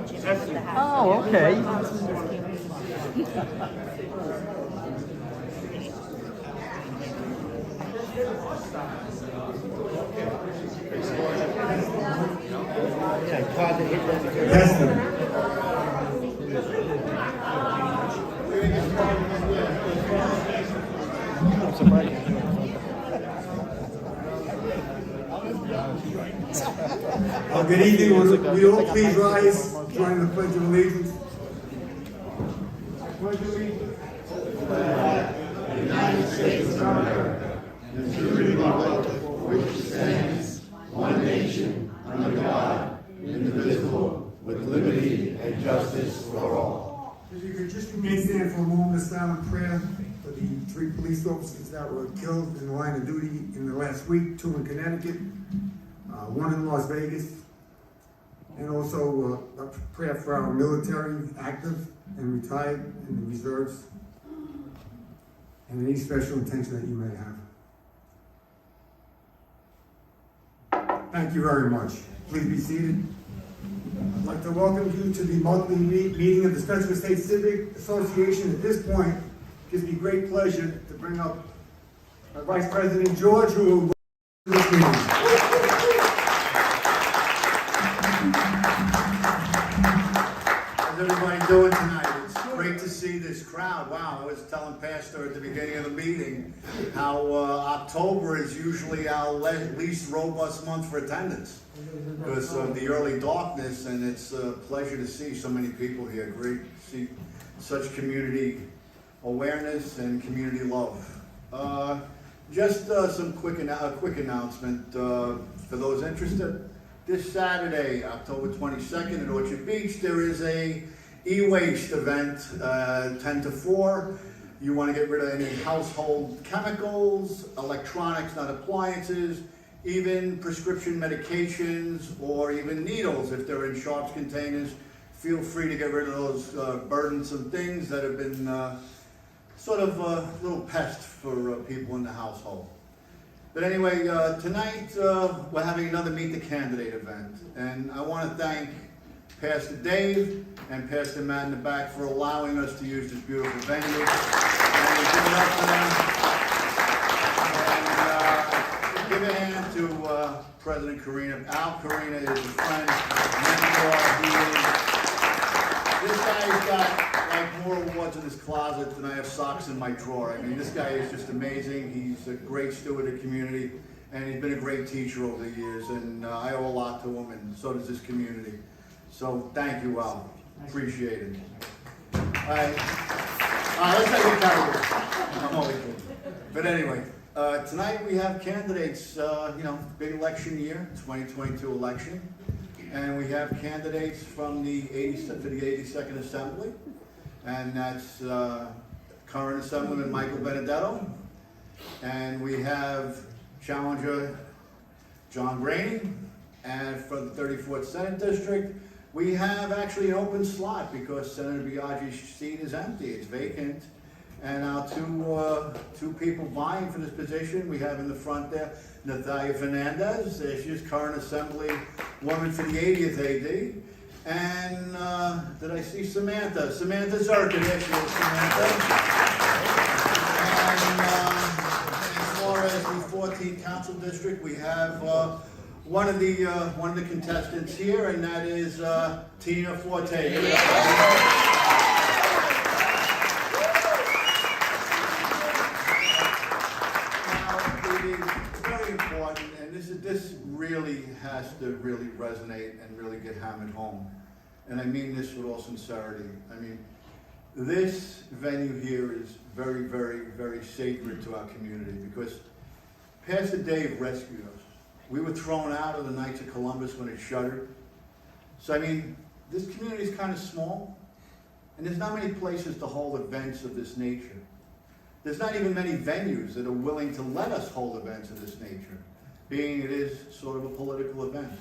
kitchen with the house. Oh, okay. Good evening. Will you all please rise, join the Pledge of Allegiance? Pledge of Allegiance. The United States of America, and to the republic for which it stands, one nation, under God, indivisible, with liberty and justice for all. If you could just remain standing for a moment of silent prayer for the 3 police officers that were killed in the line of duty in the last week, 2 in Connecticut, 1 in Las Vegas, and also a prayer for our military, active and retired, and the reserves, and any special intention that you may have. Thank you very much. Please be seated. I'd like to welcome you to the monthly meeting of the Spencer Estates Civic Association. At this point, it gives me great pleasure to bring up our Vice President George, who will this meeting. How's everybody doing tonight? It's great to see this crowd. Wow, I was telling Pastor at the beginning of the meeting how October is usually our least robust month for attendance because of the early darkness, and it's a pleasure to see so many people here. Great to see such community awareness and community love. Just some quick announcement for those interested. This Saturday, October 22nd at Orchard Beach, there is a e-waste event, 10 to 4. You want to get rid of any household chemicals, electronics, not appliances, even prescription medications, or even needles if they're in sharps containers. Feel free to get rid of those burdensome things that have been sort of a little pest for people in the household. But anyway, tonight we're having another Meet the Candidate event, and I want to thank Pastor Dave and Pastor Matt in the back for allowing us to use this beautiful venue. And give it up for them. And give a hand to President Karina. Al Karina is a friend, mentor. This guy's got like more awards in his closet than I have socks in my drawer. I mean, this guy is just amazing. He's a great steward of the community, and he's been a great teacher over the years, and I owe a lot to him, and so does this community. So thank you, Al. Appreciate it. All right, let's not get carried away. I'm only kidding. But anyway, tonight we have candidates, big election year, 2022 election. And we have candidates from the 82nd Assembly, and that's current Assemblyman Michael Benedetto. And we have challenger John Greaney. And for the 34th Senate District, we have actually an open slot because Senator Biaggi's seat is empty, it's vacant. And our two people vying for this position, we have in the front there, Nathalia Fernandez, she's current Assembly woman for the 80th AD. And did I see Samantha? Samantha Zherka, there she is, Samantha. And as far as the 14th Council District, we have one of the contestants here, and that is Tina Forte. This really has to really resonate and really get hammered home. And I mean this with all sincerity. I mean, this venue here is very, very, very sacred to our community because Pastor Dave rescued us. We were thrown out of the Knights of Columbus when it shuttered. So I mean, this community is kind of small, and there's not many places to hold events of this nature. There's not even many venues that are willing to let us hold events of this nature, being it is sort of a political event.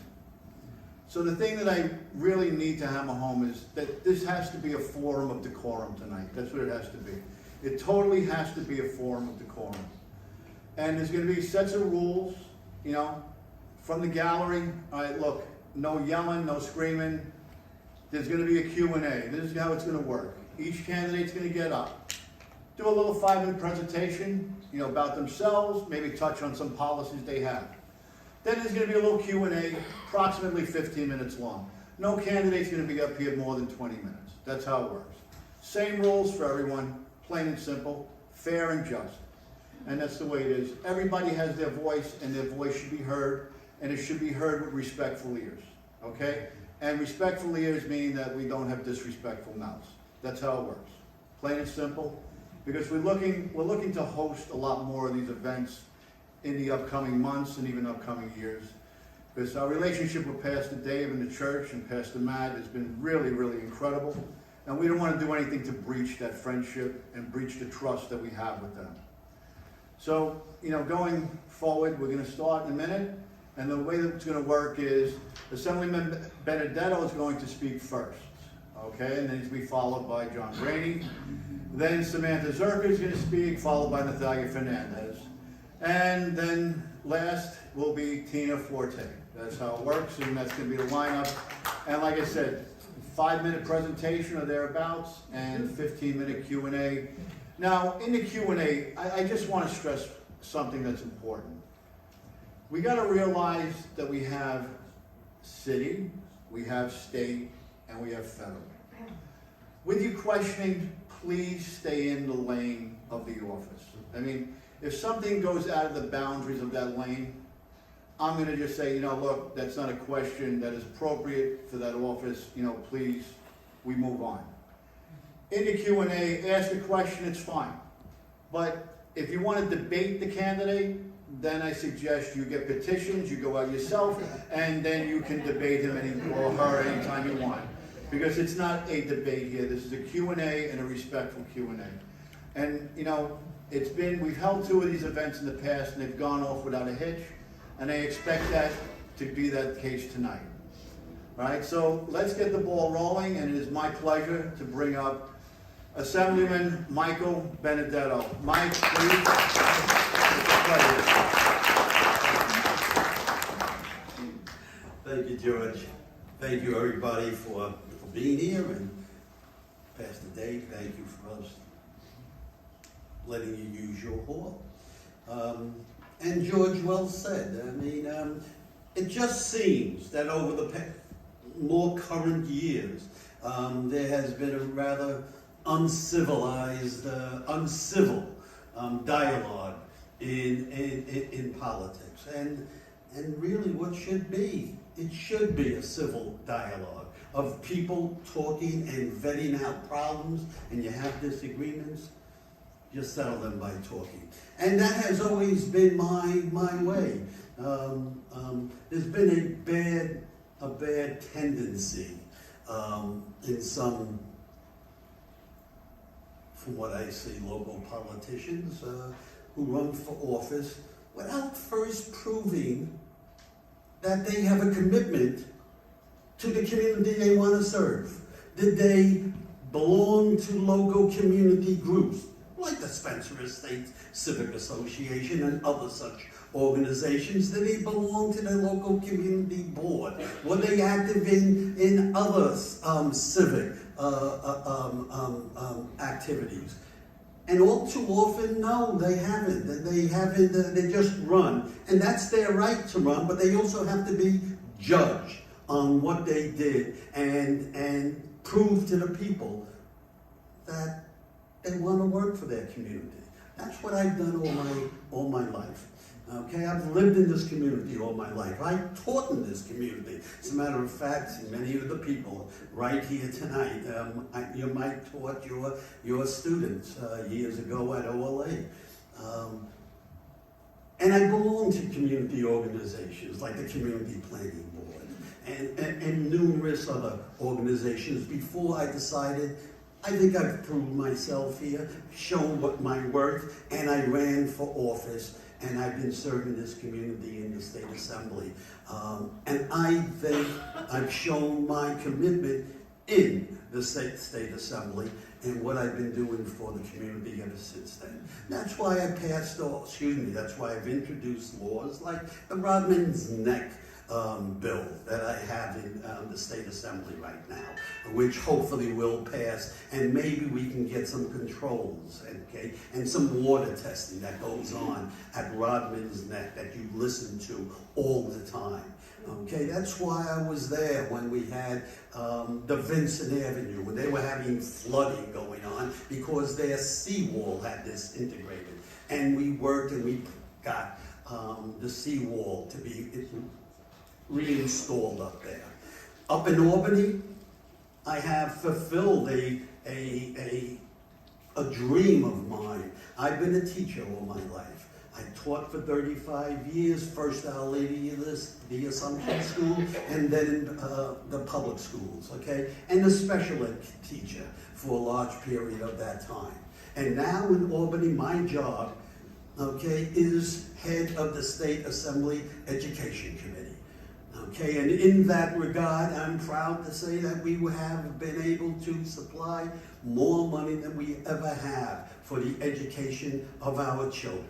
So the thing that I really need to hammer home is that this has to be a forum of decorum tonight. That's what it has to be. It totally has to be a forum of decorum. And there's going to be sets of rules, from the gallery. All right, look, no yelling, no screaming. There's going to be a Q&A. This is how it's going to work. Each candidate's going to get up, do a little 5-minute presentation, about themselves, maybe touch on some policies they have. Then there's going to be a little Q&A, approximately 15 minutes long. No candidate's going to be up here more than 20 minutes. That's how it works. Same rules for everyone, plain and simple, fair and just. And that's the way it is. Everybody has their voice, and their voice should be heard, and it should be heard with respectful ears, okay? And respectful ears meaning that we don't have disrespectful mouths. That's how it works. Plain and simple. Because we're looking to host a lot more of these events in the upcoming months and even upcoming years. Because our relationship with Pastor Dave and the church and Pastor Matt has been really, really incredible. And we don't want to do anything to breach that friendship and breach the trust that we have with them. So, going forward, we're going to start in a minute. And the way that it's going to work is Assemblyman Benedetto is going to speak first. Okay, and then he's going to be followed by John Greaney. Then Samantha Zherka is going to speak, followed by Nathalia Fernandez. And then last will be Tina Forte. That's how it works, and that's going to be the lineup. And like I said, 5-minute presentation or thereabouts, and 15-minute Q&A. Now, in the Q&A, I just want to stress something that's important. We got to realize that we have city, we have state, and we have federal. With you questioning, please stay in the lane of the office. I mean, if something goes out of the boundaries of that lane, I'm going to just say, look, that's not a question that is appropriate for that office. Please, we move on. In the Q&A, ask a question, it's fine. But if you want to debate the candidate, then I suggest you get petitions, you go out yourself, and then you can debate him or her anytime you want. Because it's not a debate here. This is a Q&A and a respectful Q&A. And, we've held 2 of these events in the past, and they've gone off without a hitch, and I expect that to be that case tonight. All right, so let's get the ball rolling, and it is my pleasure to bring up Assemblyman Michael Benedetto. Mike, please. It's a pleasure. Thank you, George. Thank you, everybody, for being here, and Pastor Dave, thank you for us letting you use your hall. And George, well said. I mean, it just seems that over the more current years, there has been a rather uncivilized, uncivil dialogue in politics, and really, what should be? It should be a civil dialogue of people talking and vetting out problems, and you have disagreements, just settle them by talking. And that has always been my way. There's been a bad tendency in some, from what I see, local politicians who run for office without first proving that they have a commitment to the community they want to serve. Did they belong to local community groups like the Spencer Estates Civic Association and other such organizations? Did they belong to the local community board? Were they active in other civic activities? And all too often, no, they haven't. They just run. And that's their right to run, but they also have to be judged on what they did and prove to the people that they want to work for their community. That's what I've done all my life. Okay, I've lived in this community all my life. I taught in this community. As a matter of fact, many of the people right here tonight, you might taught your students years ago at OLA. And I belong to community organizations like the Community Planning Board and numerous other organizations before I decided I think I've proved myself here, shown what my worth, and I ran for office. And I've been serving this community in the State Assembly. And I think I've shown my commitment in the State Assembly and what I've been doing for the community ever since then. That's why I that's why I've introduced laws like the Rodman's Neck bill that I have in the State Assembly right now, which hopefully will pass, and maybe we can get some controls, okay, and some water testing that goes on at Rodman's Neck that you listen to all the time. Okay, that's why I was there when we had the Vincent Avenue, when they were having flooding going on because their seawall had this integrated. And we worked and we got the seawall to be reinstalled up there. Up in Albany, I have fulfilled a dream of mine. I've been a teacher all my life. I taught for 35 years, first Our Lady of the Assumption School, and then the public schools, okay? And a special ed teacher for a large period of that time. And now in Albany, my job, okay, is head of the State Assembly Education Committee. Okay, and in that regard, I'm proud to say that we have been able to supply more money than we ever have for the education of our children.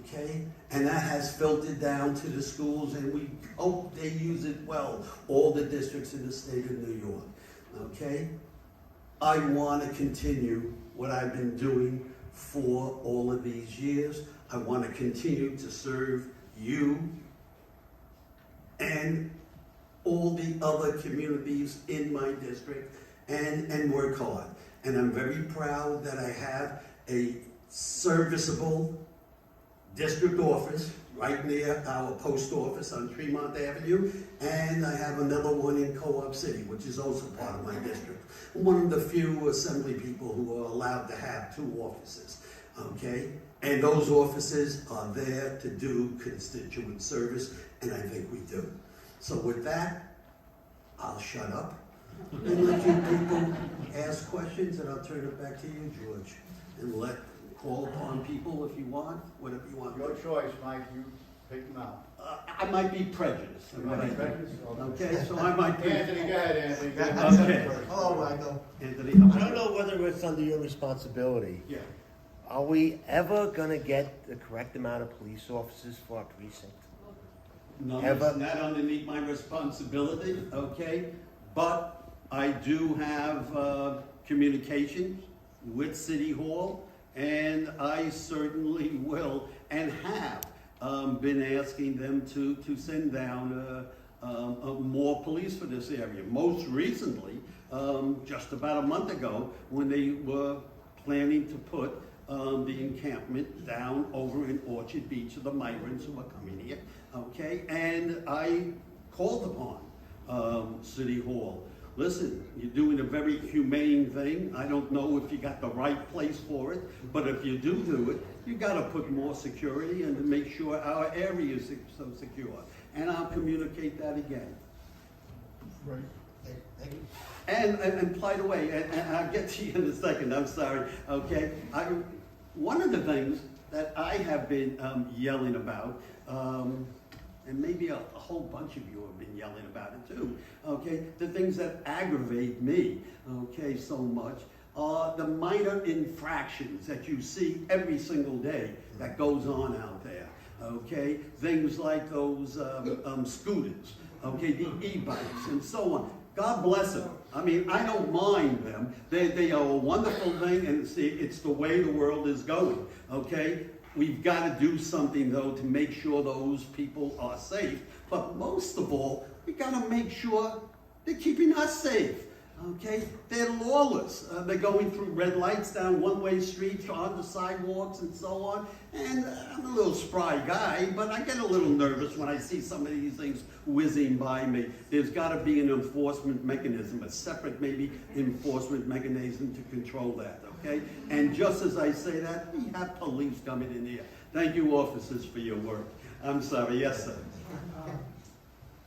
Okay, and that has filtered down to the schools, and we hope they use it well, all the districts in the state of New York. Okay, I want to continue what I've been doing for all of these years. I want to continue to serve you and all the other communities in my district and work hard. And I'm very proud that I have a serviceable district office right near our post office on Tremont Avenue, and I have another one in Co-op City, which is also part of my district. I'm one of the few assembly people who are allowed to have 2 offices, okay? And those offices are there to do constituent service, and I think we do. So with that, I'll shut up and let you people ask questions, and I'll turn it back to you, George, and call upon people if you want, whatever you want. Your choice, Mike, you pick them out. I might be prejudiced. in what I do. Okay, so I might be. Anthony, go ahead, Anthony. Okay. Hello, Michael. Anthony, I don't know whether it's under your responsibility. Yeah. Are we ever gonna get the correct amount of police officers for our precinct? No, Ever? it's not underneath my responsibility, okay? But I do have communications with City Hall, and I certainly will and have been asking them to send down more police for this area. Most recently, just about a month ago, when they were planning to put the encampment down over in Orchard Beach of the migrants who are coming here, okay? And I called upon City Hall. Listen, you're doing a very humane thing. I don't know if you got the right place for it, but if you do it, you gotta put more security and to make sure our area is so secure. And I'll communicate that again. Right. Thank you. And by the way, and I'll get to you in a second, I'm sorry, okay? One of the things that I have been yelling about, and maybe a whole bunch of you have been yelling about it too, okay? The things that aggravate me, okay, so much, are the minor infractions that you see every single day that goes on out there, okay? Things like those scooters, okay, the e-bikes and so on. God bless them. I mean, I don't mind them. They are a wonderful thing, and it's the way the world is going, okay? We've got to do something, though, to make sure those people are safe. But most of all, we got to make sure they're keeping us safe, okay? They're lawless. They're going through red lights down one-way streets, on the sidewalks, and so on. And I'm a little spry guy, but I get a little nervous when I see some of these things whizzing by me. There's got to be an enforcement mechanism, a separate maybe enforcement mechanism to control that, okay? And just as I say that, we have police coming in here. Thank you, officers, for your work. I'm sorry, yes, sir.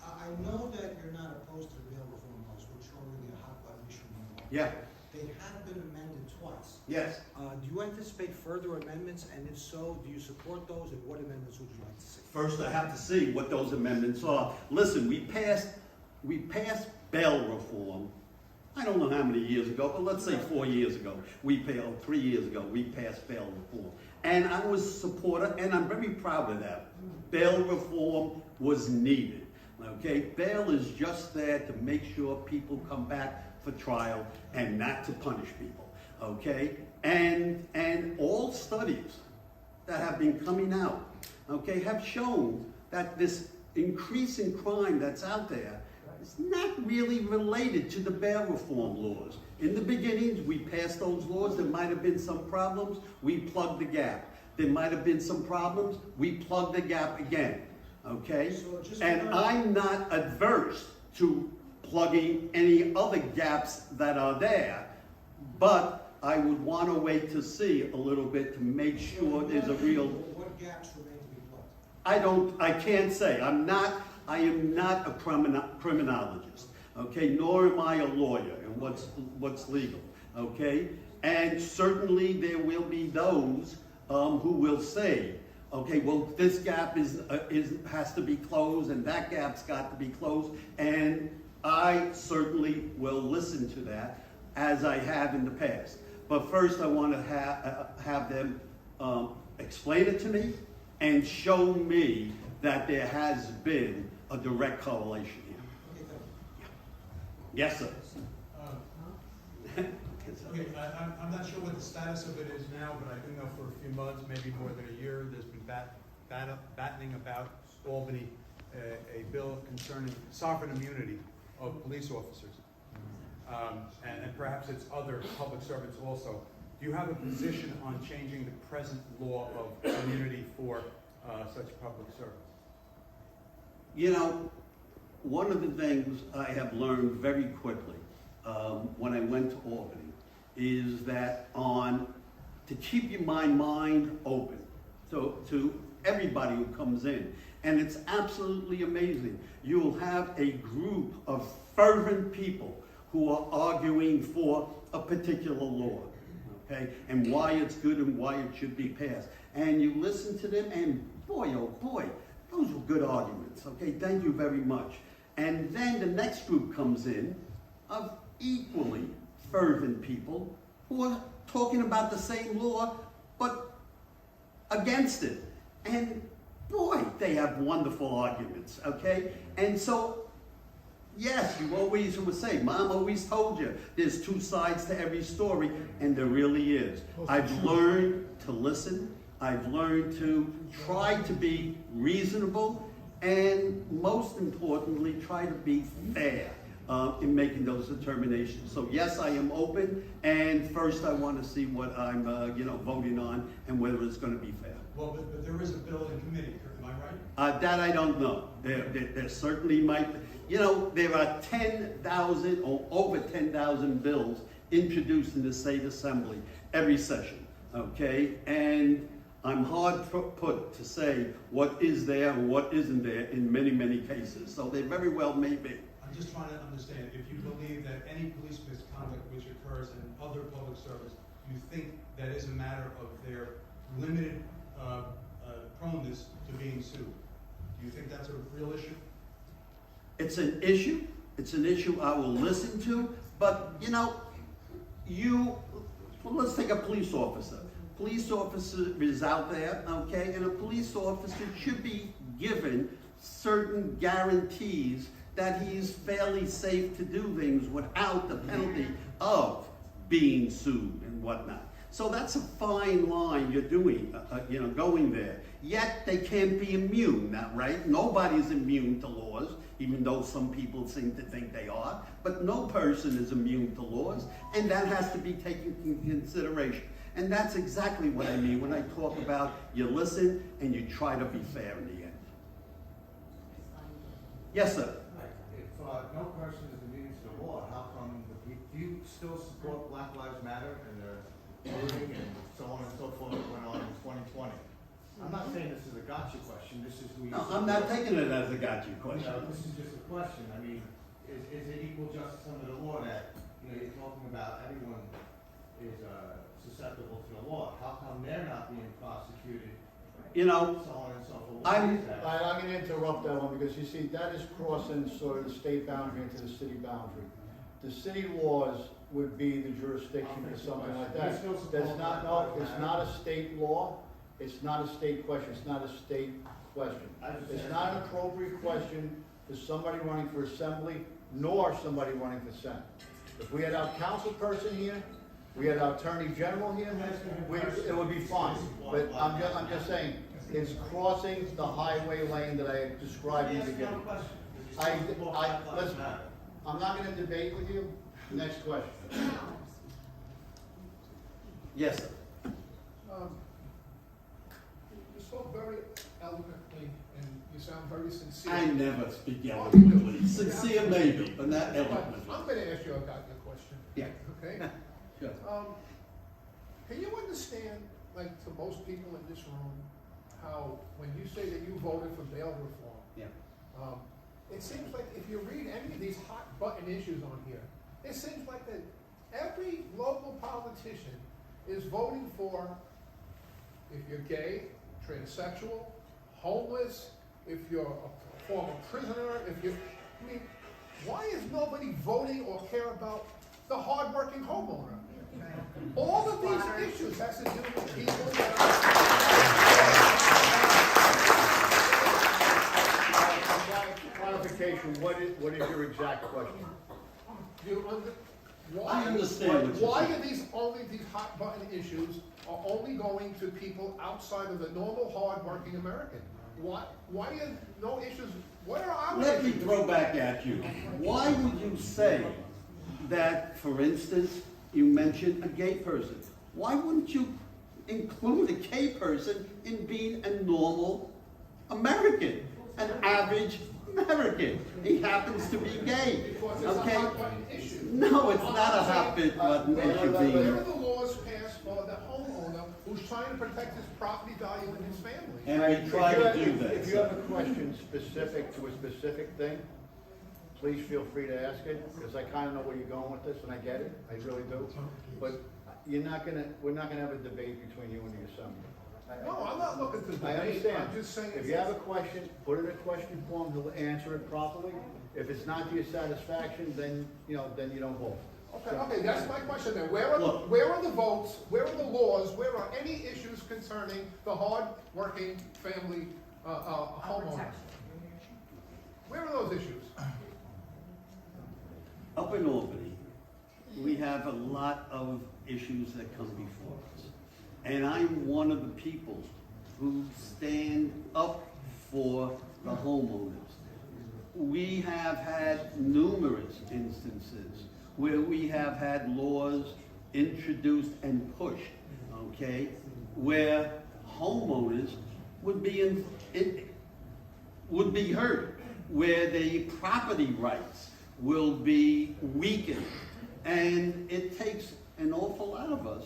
I know that you're not opposed to bail reform laws, which are really a hot button issue in New York. Yeah, They have been amended twice. yes. Do you anticipate further amendments, and if so, do you support those, and what amendments would you like to see? First, I have to see what those amendments are. Listen, we passed bail reform, I don't know how many years ago, but let's say 4 years ago. 3 years ago, we passed bail reform. And I was a supporter, and I'm very proud of that. Bail reform was needed, okay? Bail is just there to make sure people come back for trial and not to punish people, okay? And all studies that have been coming out, okay, have shown that this increase in crime that's out there is not really related to the bail reform laws. In the beginnings, we passed those laws. There might have been some problems. We plugged the gap. There might have been some problems. We plugged the gap again, okay? And I'm not adverse to plugging any other gaps that are there, but I would want to wait to see a little bit to make sure there's a real... What gaps remain to be plugged? I can't say. I am not a criminologist, okay? Nor am I a lawyer and what's legal, okay? And certainly there will be those who will say, okay, well, this gap has to be closed and that gap's got to be closed, and I certainly will listen to that as I have in the past. But first I want to have them explain it to me and show me that there has been a direct correlation here. Okay, thank you. Yes, sir. Okay, I'm not sure what the status of it is now, but I do know for a few months, maybe more than a year, there's been battening about Albany, a bill concerning sovereign immunity of police officers. And perhaps it's other public servants also. Do you have a position on changing the present law of immunity for such public servants? You know, one of the things I have learned very quickly when I went to Albany is that to keep my mind open to everybody who comes in. And it's absolutely amazing. You'll have a group of fervent people who are arguing for a particular law, okay? And why it's good and why it should be passed. And you listen to them and boy, oh boy, those were good arguments, okay? Thank you very much. And then the next group comes in of equally fervent people who are talking about the same law, but against it. And boy, they have wonderful arguments, okay? And so, yes, you always would say, Mom always told you, there's two sides to every story, and there really is. I've learned to listen. I've learned to try to be reasonable, and most importantly, try to be fair in making those determinations. So yes, I am open, and first I want to see what I'm voting on and whether it's going to be fair. Well, but there is a bill in committee, am I right? That I don't know. There certainly might be. You know, there are 10,000 or over 10,000 bills introduced in the state assembly every session, okay? And I'm hard put to say what is there and what isn't there in many, many cases. So they very well may be. I'm just trying to understand, if you believe that any police misconduct which occurs in other public service, you think that is a matter of their limited proneness to being sued. Do you think that's a real issue? It's an issue. It's an issue I will listen to. But, let's take a police officer. Police officer is out there, okay? And a police officer should be given certain guarantees that he's fairly safe to do things without the penalty of being sued and whatnot. So that's a fine line you're doing, going there. Yet they can't be immune, not right? Nobody's immune to laws, even though some people seem to think they are. But no person is immune to laws, and that has to be taken into consideration. And that's exactly what I mean when I talk about you listen and you try to be fair in the end. Yes, sir. If no person is immune to the law, how come do you still support Black Lives Matter and their voting and so on and so forth that went on in 2020? I'm not saying this is a gotcha question. This is No, I'm not taking it as a gotcha question. This is just a question. I mean, is it equal justice under the law that you're talking about everyone is susceptible to the law? How come they're not being prosecuted? So on and so forth. I'm going to interrupt that one because you see that is crossing sort of the state boundary into the city boundary. The city laws would be the jurisdiction for something like that. That's not, no, it's not a state law. It's not a state question. It's not a state question. It's not an appropriate question for somebody running for assembly nor somebody running for senate. If we had our council person here, we had our attorney general here, it would be fine. But I'm just saying, it's crossing the highway lane that I described in the beginning. Listen, I'm not gonna debate with you. Next question. Yes, sir. You spoke very eloquently and you sound very sincere. I never speak eloquently. Sincere maybe, but not eloquently. I'm gonna ask you about your question. Yeah. Okay? Sure. Can you understand, like, to most people in this room, how when you say that you voted for bail reform, Yeah. it seems like if you read any of these hot button issues on here, it seems like that every local politician is voting for, if you're gay, transsexual, homeless, if you're a former prisoner, I mean, why is nobody voting or care about the hardworking homeowner? All of these issues has to do with people that Clarification, what is your exact question? I understand what you're Why saying. are these hot button issues are only going to people outside of the normal hardworking American? Why are no issues, what are our Let me issues? throw back at you. Why would you say that, for instance, you mentioned a gay person? Why wouldn't you include a gay person in being a normal American, an average American? He happens to be gay, Because it's a okay? hot button issue. No, it's not a hot button issue Where being. are the laws passed for the homeowner who's trying to protect his property value and his family? And we try to do that. If you have a question specific to a specific thing, please feel free to ask it, because I kind of know where you're going with this, and I get it, I really do. But we're not gonna have a debate between you and the assembly. No, I'm not looking to I debate, understand. I'm just saying. If you have a question, put it in a question form, he'll answer it properly. If it's not to your satisfaction, then you don't vote. Okay, that's my question then. Where are the votes, where are the laws, where are any issues concerning the hard-working family, homeowner? Where are those issues? Up in Albany, we have a lot of issues that come before us. And I'm one of the people who stand up for the homeowners. We have had numerous instances where we have had laws introduced and pushed, okay, where homeowners would be would be hurt, where the property rights will be weakened. And it takes an awful lot of us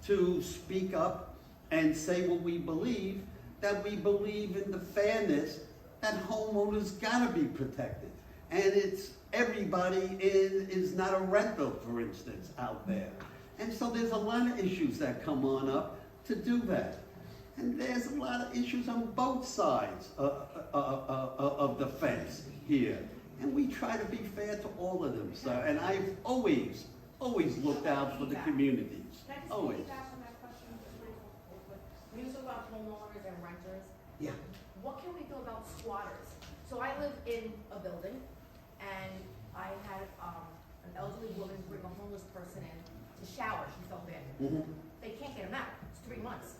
to speak up and say what we believe, that we believe in the fairness that homeowners gotta be protected. And it's, everybody is not a rental, for instance, out there. And so there's a lot of issues that come on up to do that. And there's a lot of issues on both sides of the fence here. And we try to be fair to all of them, sir. And I've always looked out for the communities, Can I just always. piggyback on that question? When you talk about homeowners and renters, Yeah. what can we do about squatters? So I live in a building, and I had an elderly woman bring a homeless person in to shower. She felt bad. Mhm. They can't get him out. It's 3 months.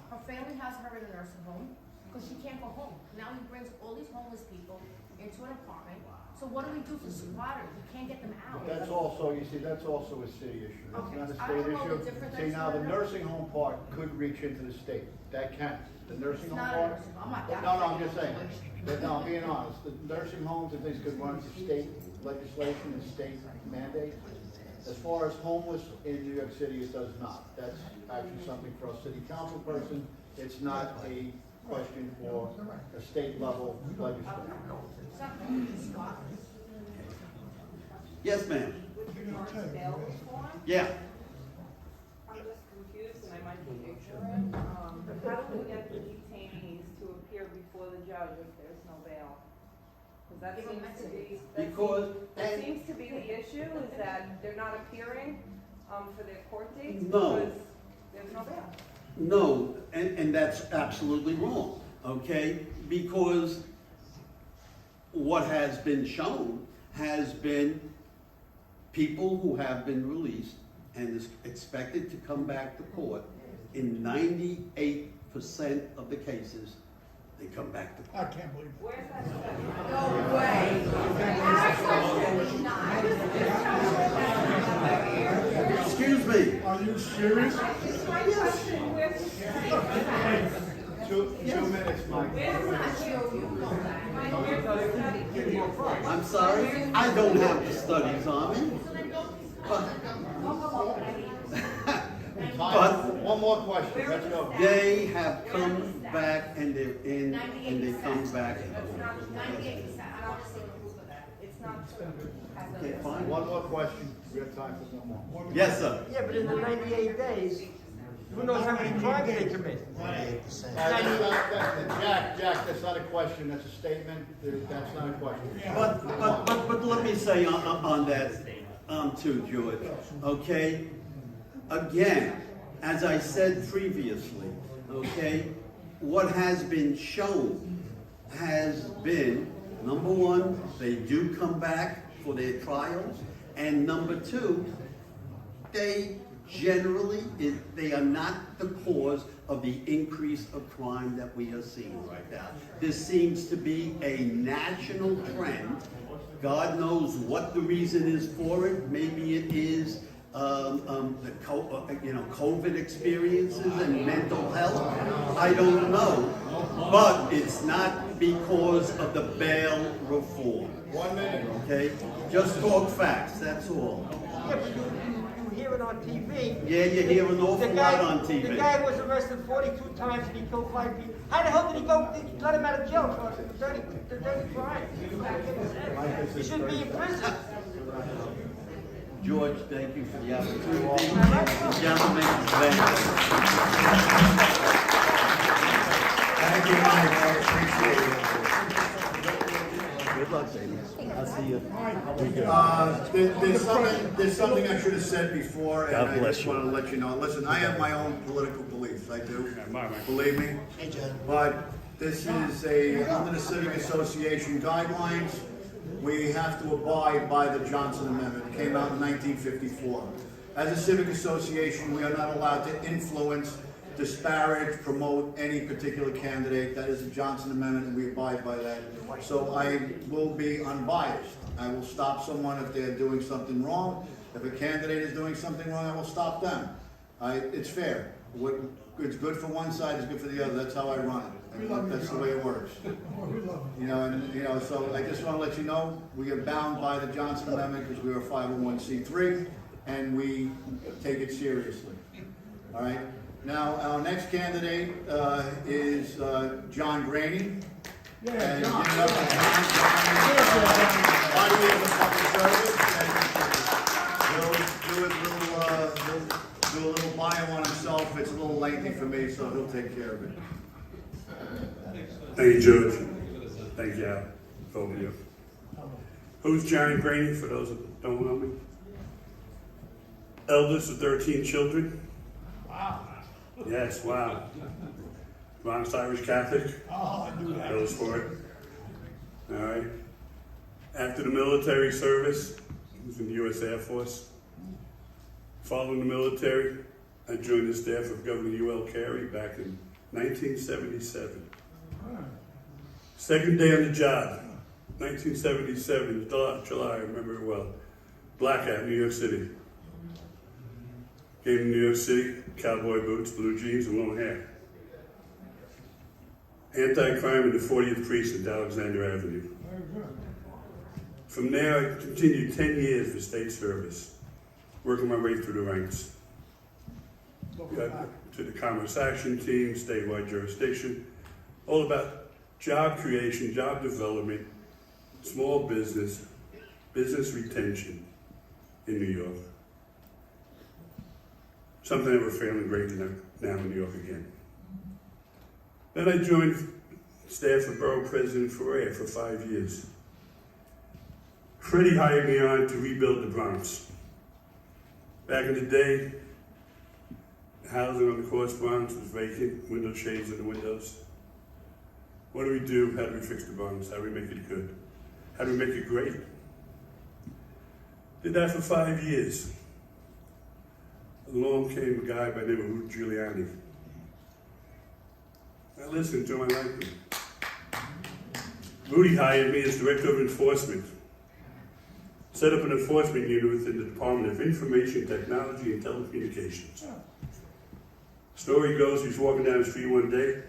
Her family has her in a nursing home because she can't go home. Now he brings all these homeless people into an apartment. So what do we do for squatters? We can't get them out. That's also, you see, that's also a city issue. That's Okay. not a I state don't know the issue. difference. See, now the nursing home part could reach into the state. That can. The nursing It's home not a part. nursing home. I'm not that. No, I'm just saying. No, I'm being honest. The nursing homes and things could run to state legislation and state mandate. As far as homeless in New York City, it does not. That's actually something for a city council person. It's not a question for a state level legislature. It's not only squatters. Yes, ma'am. With regards to bail reform, Yeah. I'm just confused and I might be ignorant. How do we get the detainees to appear before the judge if there's no bail? Because that Give them seems to messages. be, that Because, seems to be the issue, is that they're not appearing, for their court dates No. because there's no bail. no, and that's absolutely wrong, okay? Because what has been shown has been people who have been released and is expected to come back to court, in 98% of the cases, they come back to court. I can't believe it. Where's that study? No way. Excuse me. Are you serious? It's my question, where's the study? 2 minutes, Mike. Where's that show you go back? Where's the study? I'm sorry, I don't have the studies on me. But One more question, let's go. they have come back and they're in, and they come back. It's not 98%, I want to see proof of that. It's not true. Okay, fine. One more question, we have time for one more. Yes, sir. Yeah, but in the 98 days, who knows how many crimes they commit? Jack, that's not a question, that's a statement, that's not a question. But let me say on that, too, George, okay? Again, as I said previously, okay, what has been shown has been, number one, they do come back for their trials, and number two, they generally, they are not the cause of the increase of crime that we are seeing right now. This seems to be a national trend. God knows what the reason is for it. Maybe it is the COVID experiences and mental health. I don't know, but it's not because of the bail reform. 1 minute. Okay, just talk facts. That's all. Yeah, but you hear it on TV. Yeah, you hear an awful lot on TV. The guy was arrested 42 times and he killed 5 people. How the hell did he go? They let him out of jail for dirty crime. He shouldn't be in prison. George, thank you for the opportunity. Gentlemen, thank Thank you, Mike, I appreciate it. Good luck, ladies. I'll see you. There's something I should have said before, and God I bless just you. want to let you know. Listen, I have my own political beliefs, I do, believe me. Hey, John. But this is under the Civic Association guidelines, we have to abide by the Johnson Amendment. It came out in 1954. As a civic association, we are not allowed to influence, disparage, promote any particular candidate. That is the Johnson Amendment, and we abide by that. So I will be unbiased. I will stop someone if they're doing something wrong. If a candidate is doing something wrong, I will stop them. It's fair. It's good for one side, it's good for the other. That's how I run it. That's the way it works. So I just want to let you know, we are bound by the Johnson Amendment because we are a 501c3, and we take it seriously. All right? Now, our next candidate is John Greaney. And give it up for John. Body of the public service. He'll do a little bio on himself. It's a little lengthy for me, so he'll take care of it. Thank you, George. Thank you, Al, for all of you. Who's John Greaney, for those that don't know me? Eldest of 13 children. Wow. Yes, wow. Bronx Irish Catholic. Oh, I knew that. That was Forte. All right. After the military service, I was in the U.S. Air Force. Following the military, I joined the staff of Governor U.L. Carey back in 1977. Second day on the job, 1977, July, I remember it well. Blackout, New York City. Came to New York City, cowboy boots, blue jeans, and long hair. Anti-crime in the 40th precinct, Alexandria Avenue. From there, I continued 10 years for state service, working my way through the ranks. Got to the Commerce Action Team, statewide jurisdiction, all about job creation, job development, small business, business retention in New York. Something that we're failing greatly now in New York again. Then I joined staff of Borough President Forte for 5 years. Freddie hired me on to rebuild the Bronx. Back in the day, the housing on the Coast Bronx was vacant, window shades in the windows. What do we do? How do we fix the Bronx? How do we make it good? How do we make it great? Did that for 5 years. Along came a guy by the name of Rudy Giuliani. I listened to him, I liked him. Rudy hired me as Director of Enforcement. Set up an enforcement unit within the Department of Information Technology and Telecommunications. Story goes, he's walking down the street one day,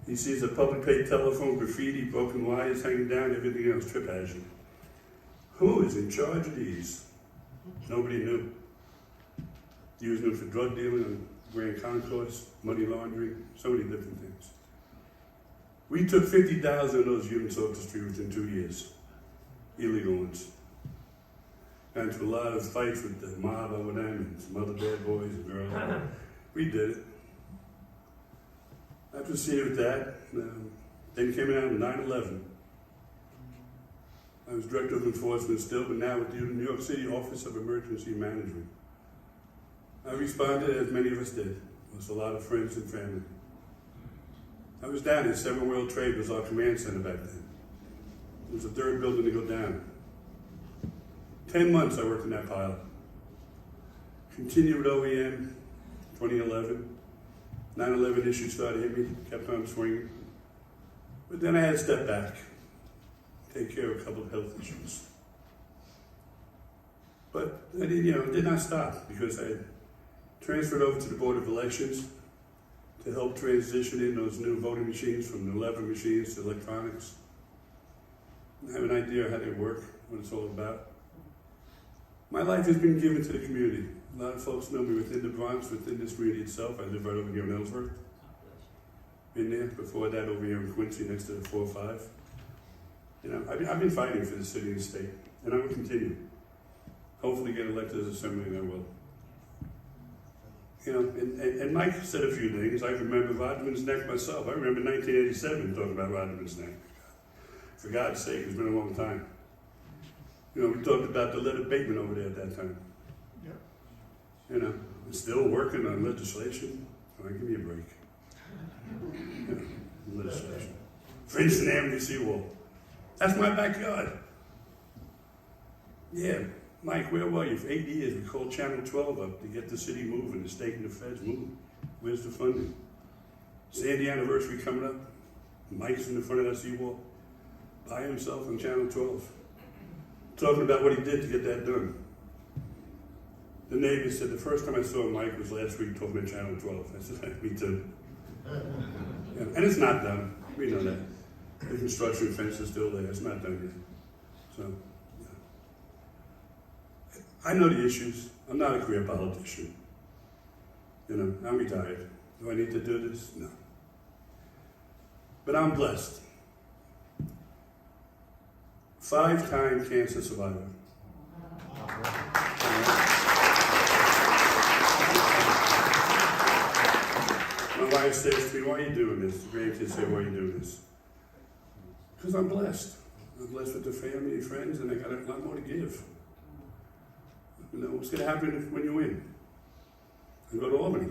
he sees a public paid telephone, graffiti, broken wires hanging down, everything else, trip hazard. Who is in charge of these? Nobody knew. He was known for drug dealing and grand concourse, money laundering, so many different things. We took 50,000 of those units off the street within 2 years, illegal ones. Got into a lot of fights with the mob over them and some other bad boys and girls. We did it. I proceeded with that. Then came out in 9/11. I was Director of Enforcement still, but now with the New York City Office of Emergency Management. I responded as many of us did. Lost a lot of friends and family. I was down here. 7 World Trade was our command center back then. It was the 3rd building to go down. 10 months I worked in that pile. Continued with OEM, 2011. 9/11 issues started hitting me, kept on swinging. But then I had to step back, take care of a couple of health issues. But I did not stop because I had transferred over to the Board of Elections to help transition in those new voting machines from the lever machines to electronics. I have an idea how they work, what it's all about. My life has been given to the community. A lot of folks know me within the Bronx, within this community itself. I live right over here in Ellsworth. Been there. Before that, over here in Quincy, next to the 405. I've been fighting for the city and state, and I will continue. Hopefully get elected as assembly, and I will. And Mike said a few things. I remember Rodman's Neck myself. I remember 1987 talking about Rodman's Neck. For God's sake, it's been a long time. We talked about the lead abatement over there at that time. I'm still working on legislation. All right, give me a break. Legislation. Princeton Avenue seawall. That's my backyard. Yeah, Mike, where were you? For 8 years, we called Channel 12 up to get the city moving, the state and the feds moving. Where's the funding? Sandy anniversary coming up. Mike's in the front of that seawall by himself on Channel 12. Talking about what he did to get that done. The neighbor said, the first time I saw Mike was last week talking to Channel 12. I said, me too. And it's not done. We know that. The construction fence is still there. It's not done yet. So, I know the issues. I'm not a career politician. I'm retired. Do I need to do this? No. But I'm blessed. 5-time cancer survivor. My wife says to me, why are you doing this? The grandkids say, why are you doing this? Because I'm blessed. I'm blessed with the family and friends, and I got a lot more to give. What's going to happen when you win? I go to Albany.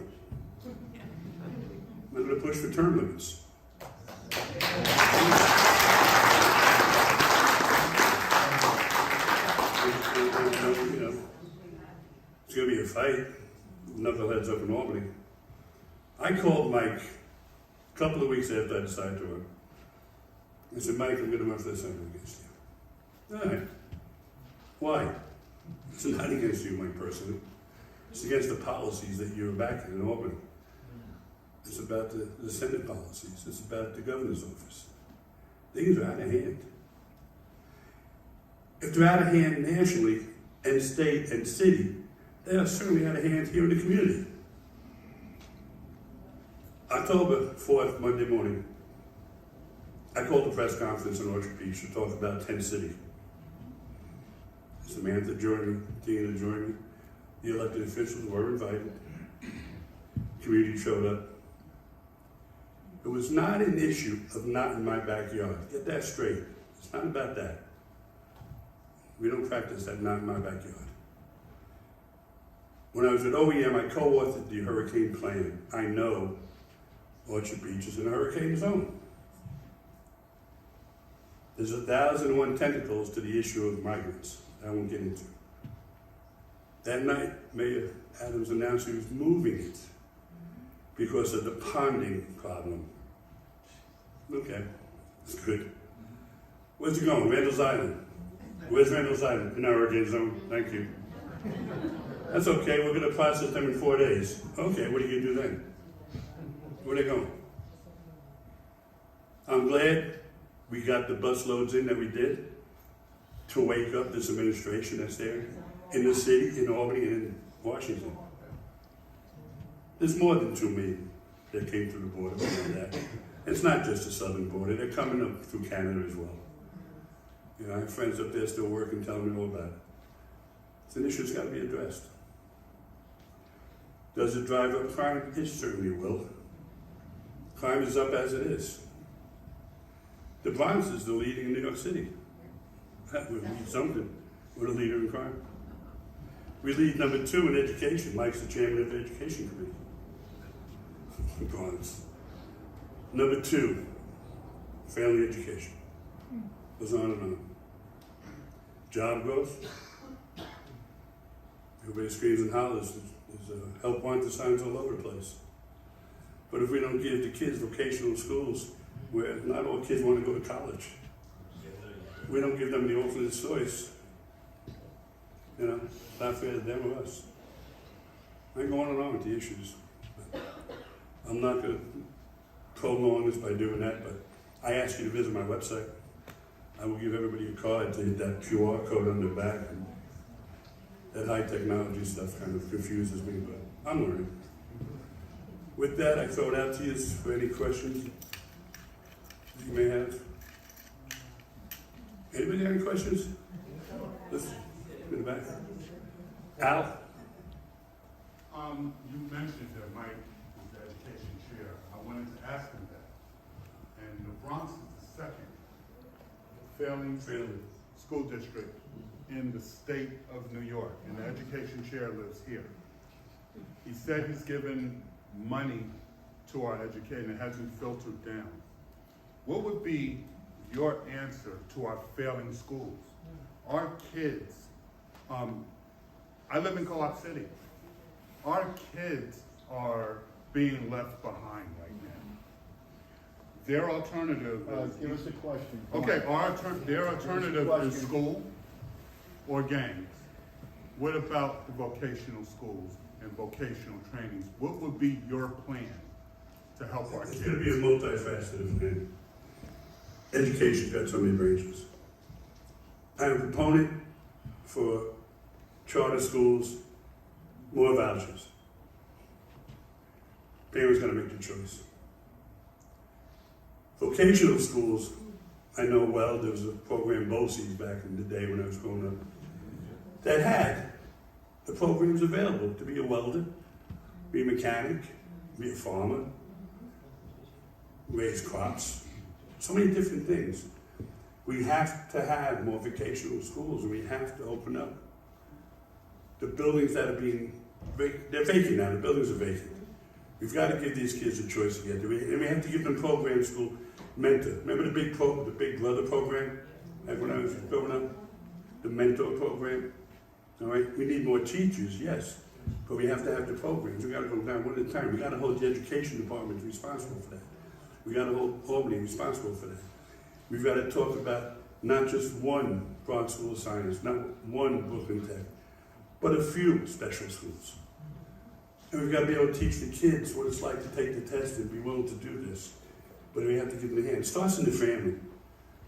I'm going to push for term limits. It's going to be a fight. Knuckleheads up in Albany. I called Mike a couple of weeks after I decided to run. I said, Mike, I'm going to run for the Senate against you. All right. Why? It's not against you, Mike, personally. It's against the policies that you're backing in Albany. It's about the Senate policies. It's about the governor's office. Things are out of hand. If they're out of hand nationally, and state and city, they are certainly out of hand here in the community. October 4th, Monday morning, I called a press conference in Orchard Beach to talk about Tent City. Samantha joined me, Tina joined me. The elected officials were invited. Community showed up. It was not an issue of not in my backyard. Get that straight. It's not about that. We don't practice that not in my backyard. When I was at OEM, I co-authored the hurricane plan. I know Orchard Beach is in a hurricane zone. There's 1,001 tentacles to the issue of migrants. I won't get into. That night, Mayor Adams announced he was moving it because of the ponding problem. Okay, that's good. Where's it going? Randall's Island. Where's Randall's Island? In our hurricane zone. Thank you. That's okay. We're going to process them in 4 days. Okay, what are you going to do then? Where are they going? I'm glad we got the bus loads in that we did to wake up this administration that's there in the city, in Albany, and in Washington. There's more than 2 million that came through the border. We know that. It's not just the southern border. They're coming up through Canada as well. You know, I have friends up there still working, telling me all about it. It's an issue that's got to be addressed. Does it drive up crime? It certainly will. Crime is up as it is. The Bronx is the leading in New York City. That would mean something. We're the leader in crime. We lead number 2 in education. Mike's the chairman of the education committee. Bronx. Number 2, family education. Goes on and on. Job growth. Everybody screams and hollers. There's help wanted signs all over the place. But if we don't give the kids vocational schools, where not all kids want to go to college, we don't give them the alternate choice, you know, it's not fair to them or us. I can go on and on with the issues. I'm not going to prolong this by doing that, but I ask you to visit my website. I will give everybody a card to hit that QR code on the back. And that high technology stuff kind of confuses me, but I'm learning. With that, I throw it out to you for any questions that you may have. Anybody have any questions? Listen, in the back. Al? You mentioned that Mike was the education chair. I wanted to ask him that. And the Bronx is the second failing school district in the state of New York, and the education chair lives here. He said he's given money to our education, it hasn't filtered down. What would be your answer to our failing schools? Our kids, I live in Co-op City. Our kids are being left behind right now. Their alternative is... Give us a question. Okay, their alternative is school or gangs. What about the vocational schools and vocational trainings? What would be your plan to help our kids? It's going to be a multifaceted plan. Education's got so many branches. I'm a proponent for charter schools, more vouchers. Parents got to make the choice. Vocational schools, I know well. There was a program, BOCES, back in the day when I was growing up, that had the programs available to be a welder, be a mechanic, be a farmer, raise crops, so many different things. We have to have more vocational schools, and we have to open up. The buildings that are they're vacant now, the buildings are vacant. We've got to give these kids a choice to get to, and we have to give them program school, mentor. Remember the Big Brother program, like when I was growing up? The mentor program? All right, we need more teachers, yes, but we have to have the programs. We got to go down one at a time. We got to hold the education department responsible for that. We got to hold Albany responsible for that. We've got to talk about not just one Bronx School of Science, not one Brooklyn Tech, but a few special schools. And we've got to be able to teach the kids what it's like to take the test and be willing to do this. But we have to give them the hand. It starts in the family.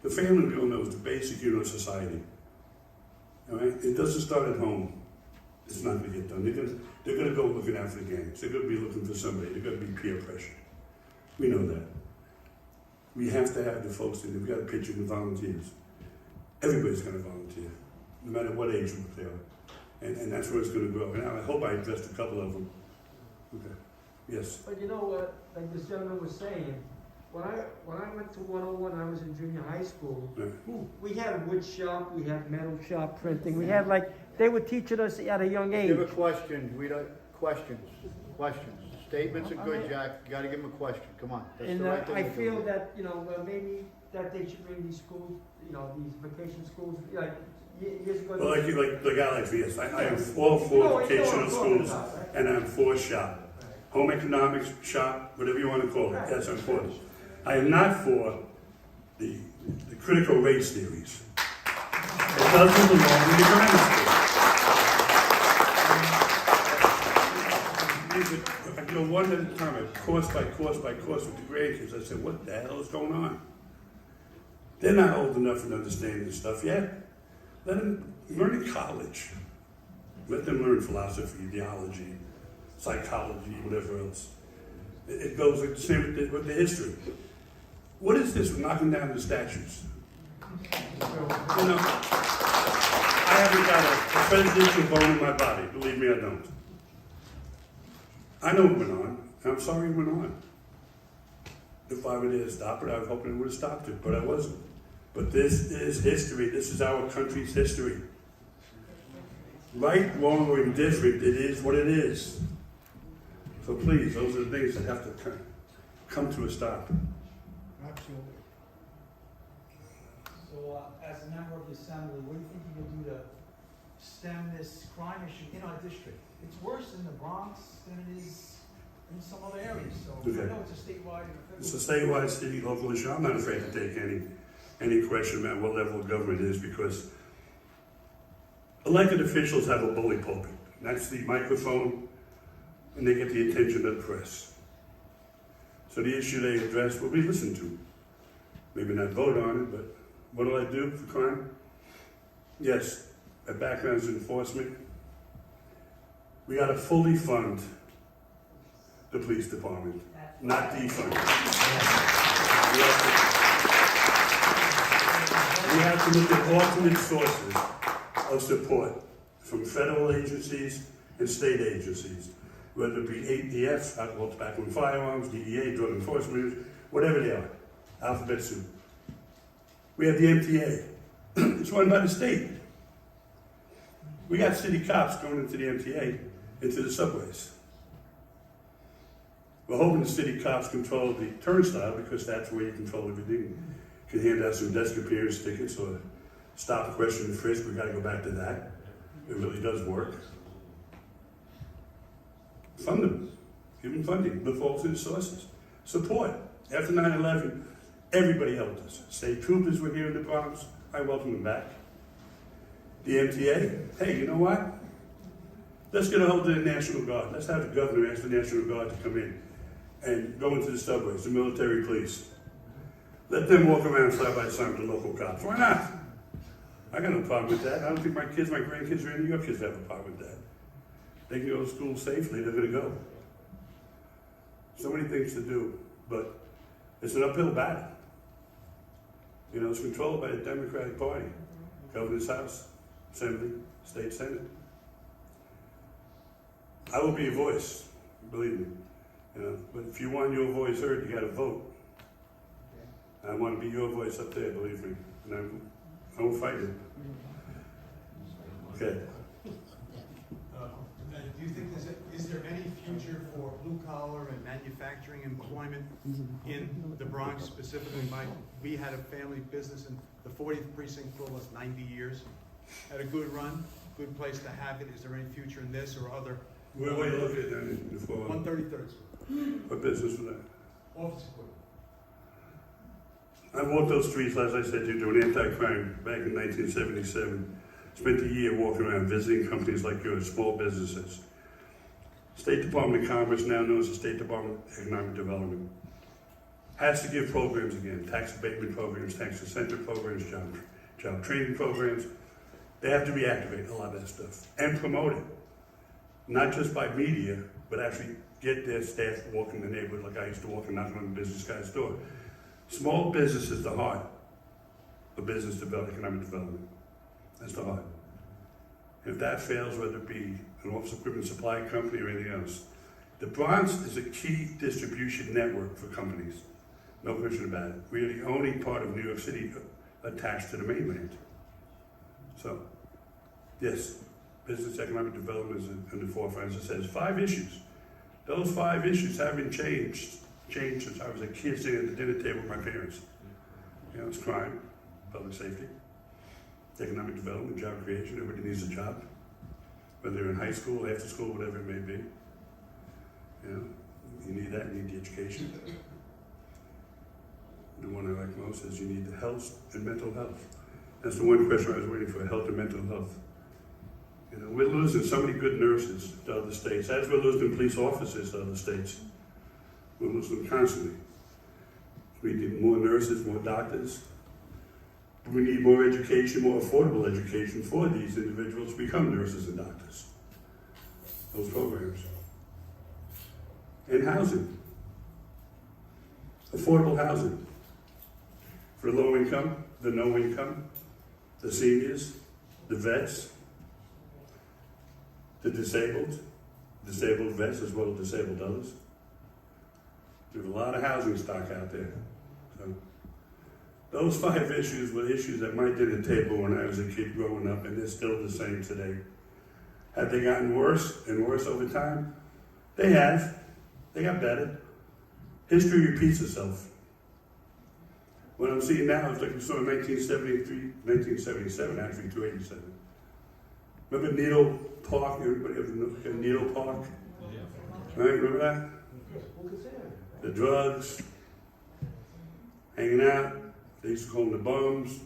The family we all know is the basic unit of society. All right? It doesn't start at home. It's not going to get done. They're going to go looking out for the gangs. They're going to be looking for somebody. They're going to be peer pressure. We know that. We have to have the folks in there. We've got to pitch in the volunteers. Everybody's going to volunteer, no matter what age group they are. And that's where it's going to grow. And I hope I addressed a couple of them. Okay. Yes? But you know what, like this gentleman was saying, when I went to 101, I was in junior high school, we had a wood shop, we had metal shop printing, we had they were teaching us at a young age. Give a question. We don't, questions. Statements are good, Jack. You gotta give them a question. Come on. That's And the right thing I to do. feel that, maybe that they should bring these schools, these vacation schools, years ago. Well, like Alex, yes, I am all for vocational schools, and I'm for SHOP. Home economics, SHOP, whatever you want to call it, that's important. I am not for the critical race theories. It doesn't belong in the grammar school. I go one at a time, course by course by course with the grandkids. I said, what the hell is going on? They're not old enough to understand this stuff yet. Let them learn in college. Let them learn philosophy, theology, psychology, whatever else. It goes with the same with the history. What is this with knocking down the statues? You know, I haven't got a presidential bone in my body. Believe me, I don't. I know it went on. I'm sorry it went on. If I were there to stop it, I was hoping it would have stopped it, but I wasn't. But this is history. This is our country's history. Right, wrong, or indifferent, it is what it is. So please, those are the things that have to come to a stop. Absolutely. So, as a member of the assembly, what do you think you can do to stem this crime issue in our district? It's worse in the Bronx than it is in some other areas, so Okay. I know it's a statewide. It's a statewide, city, local issue. I'm not afraid to take any question about what level of government it is, because elected officials have a bully pulpit. That's the microphone, and they get the attention of the press. So the issue they address will be listened to. Maybe not vote on it, but what do I do for crime? Yes, my background is enforcement. We got to fully fund the police department, not defund it. We have to look at alternate sources of support from federal agencies and state agencies, whether it be ATF, Alcohol, Tobacco and Firearms, DEA, Drug Enforcement, whatever they are, alphabet soup. We have the MTA. It's run by the state. We got city cops going into the MTA, into the subways. We're hoping the city cops control the turnstile, because that's where you control everything. You can hand out some desk appearance tickets or stop, question, and frisk. We got to go back to that. It really does work. Fund them. Give them funding. Look for alternate sources. Support. After 9/11, everybody helped us. State troopers were here in the Bronx. I welcome them back. The MTA, hey, you know what? Let's get a hold of the National Guard. Let's have the governor ask the National Guard to come in and go into the subways, the military police. Let them walk around side by side with the local cops. Why not? I got no problem with that. I don't think my kids, my grandkids, or any of your kids have a problem with that. They can go to school safely, they're going to go. So many things to do, but it's an uphill battle. You know, it's controlled by the Democratic Party. Governor's House, Assembly, State Senate. I will be a voice, believe me. You know, but if you want your voice heard, you got to vote. I want to be your voice up there, believe me. And I won't fight it. Okay. Do you think is there any future for blue collar and manufacturing employment in the Bronx specifically? We had a family business in the 40th precinct for almost 90 years. Had a good run, good place to have it. Is there any future in this or other? Where are you located then? 133rd Street. What business was that? Office equipment. I walked those streets, as I said, to do an anti-crime back in 1977. Spent a year walking around visiting companies like yours, small businesses. State Department of Commerce, now known as the State Department of Economic Development, has to give programs again, tax abatement programs, tax incentive programs, job training programs. They have to reactivate a lot of that stuff and promote it. Not just by media, but actually get their staff walking the neighborhood like I used to walk and knock on the business guy's door. Small business is the heart of business development, economic development. That's the heart. If that fails, whether it be an office equipment supply company or anything else, the Bronx is a key distribution network for companies. No question about it. We are the only part of New York City attached to the mainland. So, yes, business economic development is in the forefront. As it says, 5 issues. Those 5 issues haven't changed since I was a kid sitting at the dinner table with my parents. You know, it's crime, public safety, economic development, job creation. Everybody needs a job, whether they're in high school, after school, whatever it may be. You know, you need that, you need the education. The one I like most is you need the health and mental health. That's the one question I was waiting for, health and mental health. You know, we're losing so many good nurses to other states, as we're losing police officers to other states. We're losing them constantly. We need more nurses, more doctors. We need more education, more affordable education for these individuals to become nurses and doctors. Those programs. And housing. Affordable housing. For low income, the no income, the seniors, the vets, the disabled vets as well as disabled others. There's a lot of housing stock out there. So, those 5 issues were issues that might did the table when I was a kid growing up, and they're still the same today. Have they gotten worse and worse over time? They have. They got better. History repeats itself. What I'm seeing now is like we saw in 1977 actually, 287. Remember Needle Park? Everybody ever know Needle Park? Right, remember that? The drugs, hanging out. They used to call them the bums.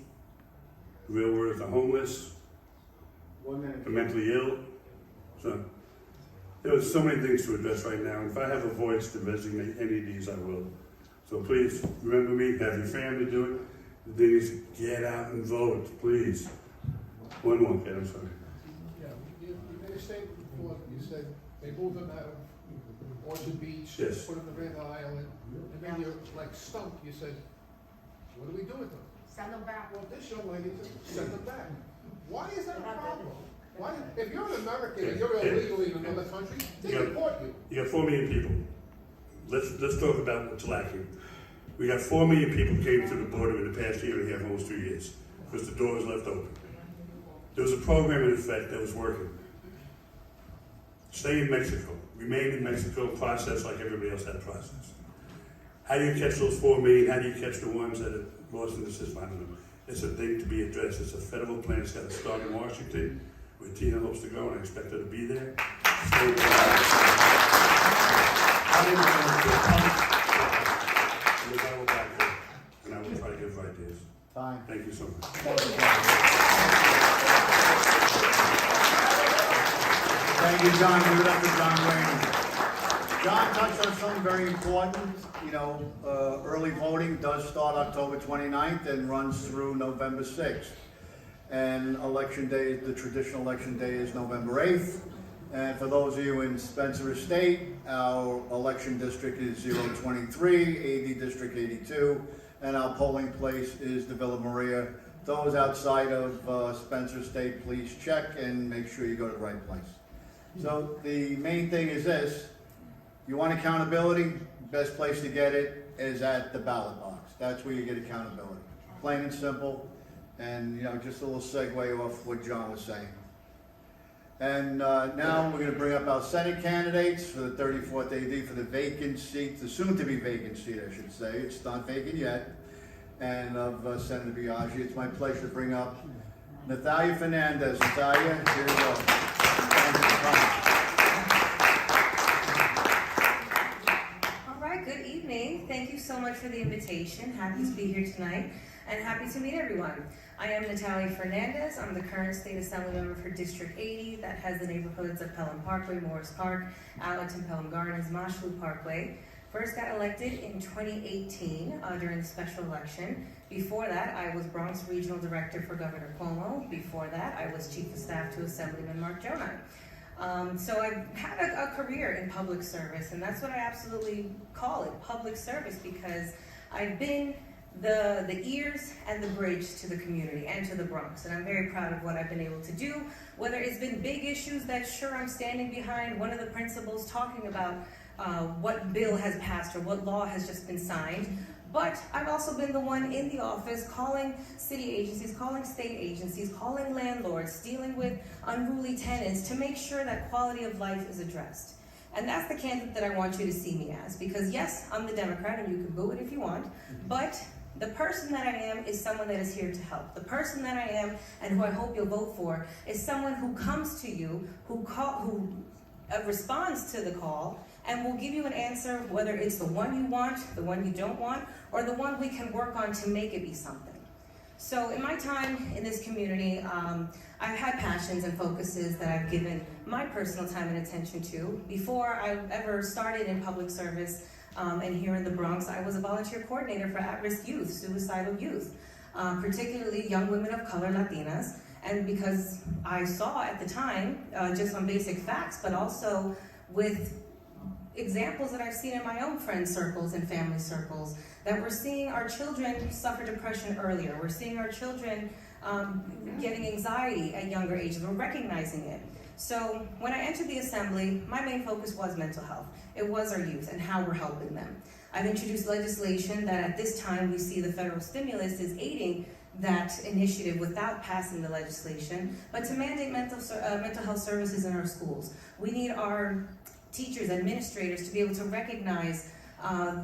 The real word is the homeless, the mentally ill. So there was so many things to address right now. If I have a voice to designate any of these, I will. So please remember me. Have your family do it. The thing is, get out and vote, please. One more, kid. I'm sorry. Yeah, you made a statement before. You said they moved them out of Orchard Beach, Yes. put them in Randall Island, and then you're like stumped. You said, "What do we do with them?" Send them back. Well, this young lady said, "Send them back." Why is that a problem? Why? If you're an American and you're illegally in another country, they deport you. You got 4 million people. Let's talk about what's lacking. We got 4 million people came to the border in the past year and a half, almost 2 years, because the door was left open. There was a program in effect that was working. Stay in Mexico, remain in Mexico, process like everybody else had to process. How do you catch those 4 million? How do you catch the ones that are lost in the system? I don't know. It's a thing to be addressed. It's a federal plan. It's got to start in Washington, where Tina hopes to go, and I expect her to be there. And I will try to give ideas. Fine. Thank you so much. Thank you, John. Give it up to John Greaney. John touched on something very important. You know, early voting does start October 29th and runs through November 6th. And election day, the traditional election day is November 8th. And for those of you in Spencer Estate, our election district is 023, AD District 82, and our polling place is the Villa Maria. Those outside of Spencer Estate, please check and make sure you go to the right place. So the main thing is this: you want accountability, best place to get it is at the ballot box. That's where you get accountability. Plain and simple. And, you know, just a little segue off what John was saying. And now we're going to bring up our Senate candidates for the 34th AD for the vacant seat, the soon-to-be vacant seat, I should say. It's not vacant yet. And of Senator Biaggi. It's my pleasure to bring up Nathalia Fernandez. Nathalia, here you go. Thank you for coming. All right, good evening. Thank you so much for the invitation. Happy to be here tonight and happy to meet everyone. I am Nathalia Fernandez. I'm the current state assembly member for District 80 that has the neighborhoods of Pelham Parkway, Morris Park, Allerton, Pelham Gardens, Mosholu Parkway. First got elected in 2018 during the special election. Before that, I was Bronx Regional Director for Governor Cuomo. Before that, I was Chief of Staff to Assemblyman Mark Jonai. So I've had a career in public service, and that's what I absolutely call it, public service, because I've been the ears and the bridge to the community and to the Bronx, and I'm very proud of what I've been able to do, whether it's been big issues that sure I'm standing behind, one of the principals talking about what bill has passed or what law has just been signed, but I've also been the one in the office calling city agencies, calling state agencies, calling landlords, dealing with unruly tenants to make sure that quality of life is addressed. And that's the candidate that I want you to see me as, because yes, I'm the Democrat and you can boo it if you want, but The person that I am is someone that is here to help. The person that I am and who I hope you'll vote for is someone who comes to you, who responds to the call, and will give you an answer, whether it's the one you want, the one you don't want, or the one we can work on to make it be something. So in my time in this community, I've had passions and focuses that I've given my personal time and attention to. Before I ever started in public service, and here in the Bronx, I was a volunteer coordinator for at-risk youth, suicidal youth, particularly young women of color, Latinas. And because I saw at the time, just on basic facts, but also with examples that I've seen in my own friend circles and family circles, that we're seeing our children suffer depression earlier. We're seeing our children getting anxiety at younger ages. We're recognizing it. So when I entered the assembly, my main focus was mental health. It was our youth and how we're helping them. I've introduced legislation that at this time we see the federal stimulus is aiding that initiative without passing the legislation, but to mandate mental health services in our schools. We need our teachers, administrators to be able to recognize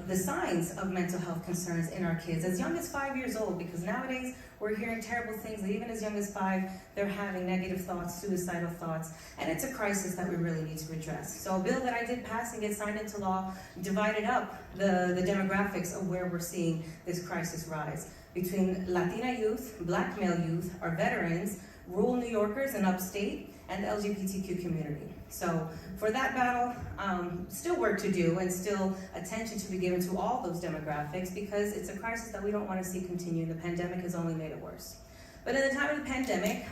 the signs of mental health concerns in our kids as young as 5 years old, because nowadays we're hearing terrible things that even as young as 5, they're having negative thoughts, suicidal thoughts, and it's a crisis that we really need to address. So a bill that I did pass and get signed into law divided up the demographics of where we're seeing this crisis rise between Latina youth, Black male youth, our veterans, rural New Yorkers and upstate, and the LGBTQ community. So for that battle, still work to do and still attention to be given to all those demographics, because it's a crisis that we don't want to see continue. The pandemic has only made it worse. But in the time of the pandemic,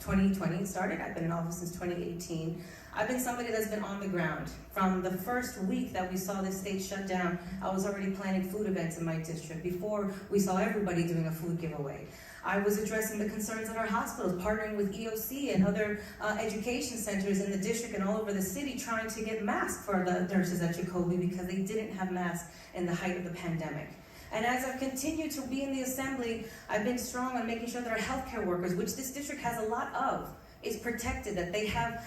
2020 started, I've been in office since 2018. I've been somebody that's been on the ground. From the first week that we saw this state shut down, I was already planning food events in my district before we saw everybody doing a food giveaway. I was addressing the concerns at our hospitals, partnering with EOC and other education centers in the district and all over the city, trying to get masks for the nurses at Jacoby because they didn't have masks in the height of the pandemic. And as I've continued to be in the assembly, I've been strong on making sure that our healthcare workers, which this district has a lot of, is protected, that they have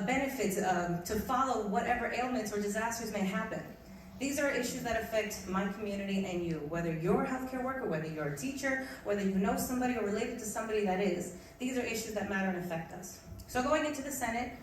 benefits to follow whatever ailments or disasters may happen. These are issues that affect my community and you, whether you're a healthcare worker, whether you're a teacher, whether you know somebody or related to somebody that is. These are issues that matter and affect us. So going into the Senate,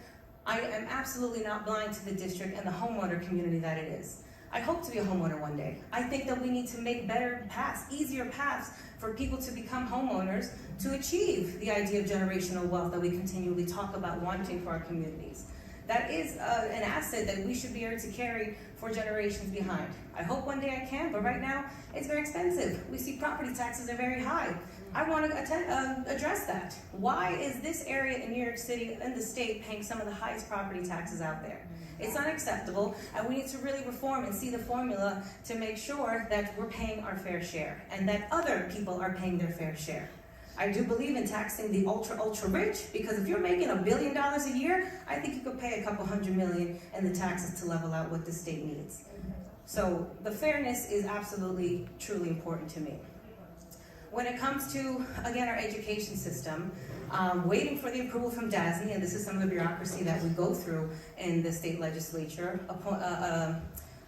I am absolutely not blind to the district and the homeowner community that it is. I hope to be a homeowner one day. I think that we need to make better paths, easier paths for people to become homeowners to achieve the idea of generational wealth that we continually talk about wanting for our communities. That is an asset that we should be able to carry for generations behind. I hope one day I can, but right now it's very expensive. We see property taxes are very high. I want to address that. Why is this area in New York City and the state paying some of the highest property taxes out there? It's unacceptable, and we need to really reform and see the formula to make sure that we're paying our fair share and that other people are paying their fair share. I do believe in taxing the ultra rich, because if you're making $1 billion a year, I think you could pay a couple $100 million in the taxes to level out what the state needs. So the fairness is absolutely, truly important to me. When it comes to, again, our education system, waiting for the approval from DASNY, and this is some of the bureaucracy that we go through in the state legislature,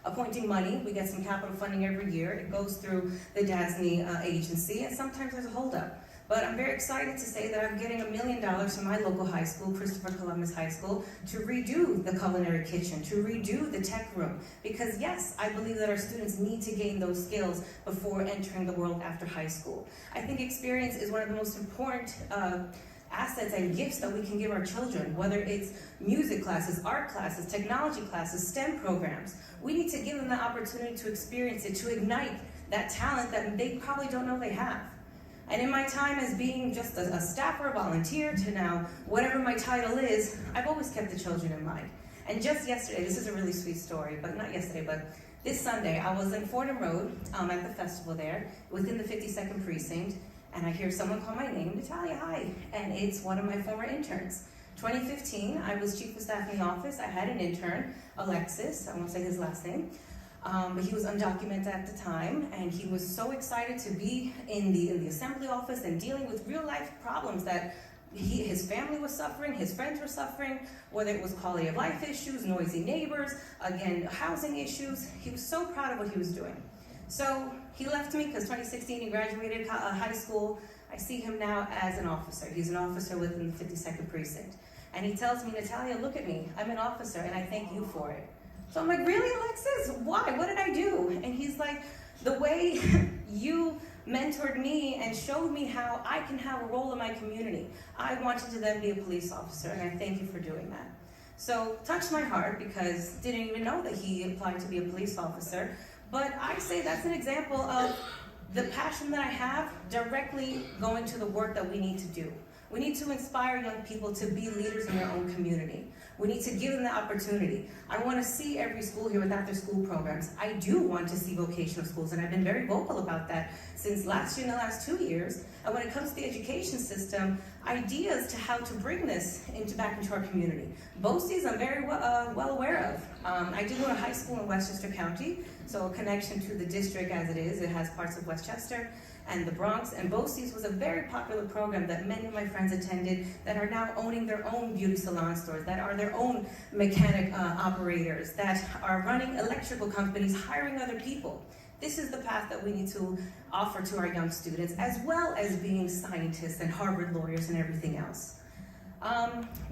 appointing money. We get some capital funding every year. It goes through the DASNY agency, and sometimes there's a holdup. But I'm very excited to say that I'm getting $1 million from my local high school, Christopher Columbus High School, to redo the culinary kitchen, to redo the tech room. Because yes, I believe that our students need to gain those skills before entering the world after high school. I think experience is one of the most important assets and gifts that we can give our children, whether it's music classes, art classes, technology classes, STEM programs. We need to give them the opportunity to experience it, to ignite that talent that they probably don't know they have. And in my time as being just a staffer, volunteer, to now whatever my title is, I've always kept the children in mind. And just yesterday, this is a really sweet story, but not yesterday, but this Sunday, I was in Fordham Road at the festival there, within the 52nd precinct, and I hear someone call my name, Nathalia, hi, and it's one of my former interns. 2015, I was chief of staff in the office. I had an intern, Alexis, I won't say his last name, but he was undocumented at the time, and he was so excited to be in the assembly office and dealing with real life problems that his family was suffering, his friends were suffering, whether it was quality of life issues, noisy neighbors, again, housing issues. He was so proud of what he was doing. So he left me because 2016 he graduated high school. I see him now as an officer. He's an officer within the 52nd precinct. And he tells me, Nathalia, look at me. I'm an officer and I thank you for it. So I'm like, really, Alexis? Why? What did I do? And he's like, the way you mentored me and showed me how I can have a role in my community. I wanted to then be a police officer, and I thank you for doing that. So, touched my heart because didn't even know that he applied to be a police officer. But I say that's an example of the passion that I have directly going to the work that we need to do. We need to inspire young people to be leaders in their own community. We need to give them the opportunity. I want to see every school here with after-school programs. I do want to see vocational schools, and I've been very vocal about that since last year and the last 2 years. And when it comes to the education system, ideas to how to bring this back into our community. BOCES, I'm very well aware of. I did go to high school in Westchester County, so a connection to the district as it is. It has parts of Westchester and the Bronx, and BOCES was a very popular program that many of my friends attended that are now owning their own beauty salon stores, that are their own mechanic operators, that are running electrical companies, hiring other people. This is the path that we need to offer to our young students, as well as being scientists and Harvard lawyers and everything else.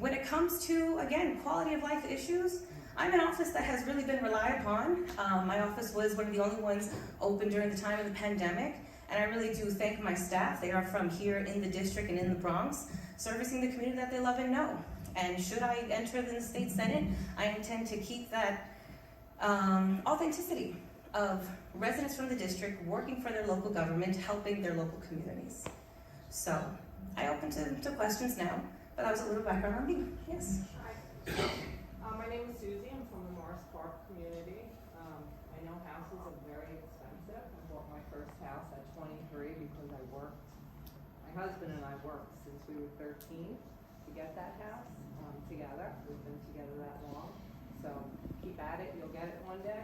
When it comes to, again, quality of life issues, I'm an office that has really been relied upon. My office was one of the only ones open during the time of the pandemic. And I really do thank my staff. They are from here in the district and in the Bronx, servicing the community that they love and know. And should I enter in the state senate, I intend to keep that authenticity of residents from the district working for their local government, helping their local communities. So I open to questions now, but that was a little background on me. Yes. Hi. My name is Susie. I'm from the Morris Park community. I know houses are very expensive. I bought my first house at 23 because I worked. My husband and I worked since we were 13 to get that house together. We've been together that long. So keep at it. You'll get it one day.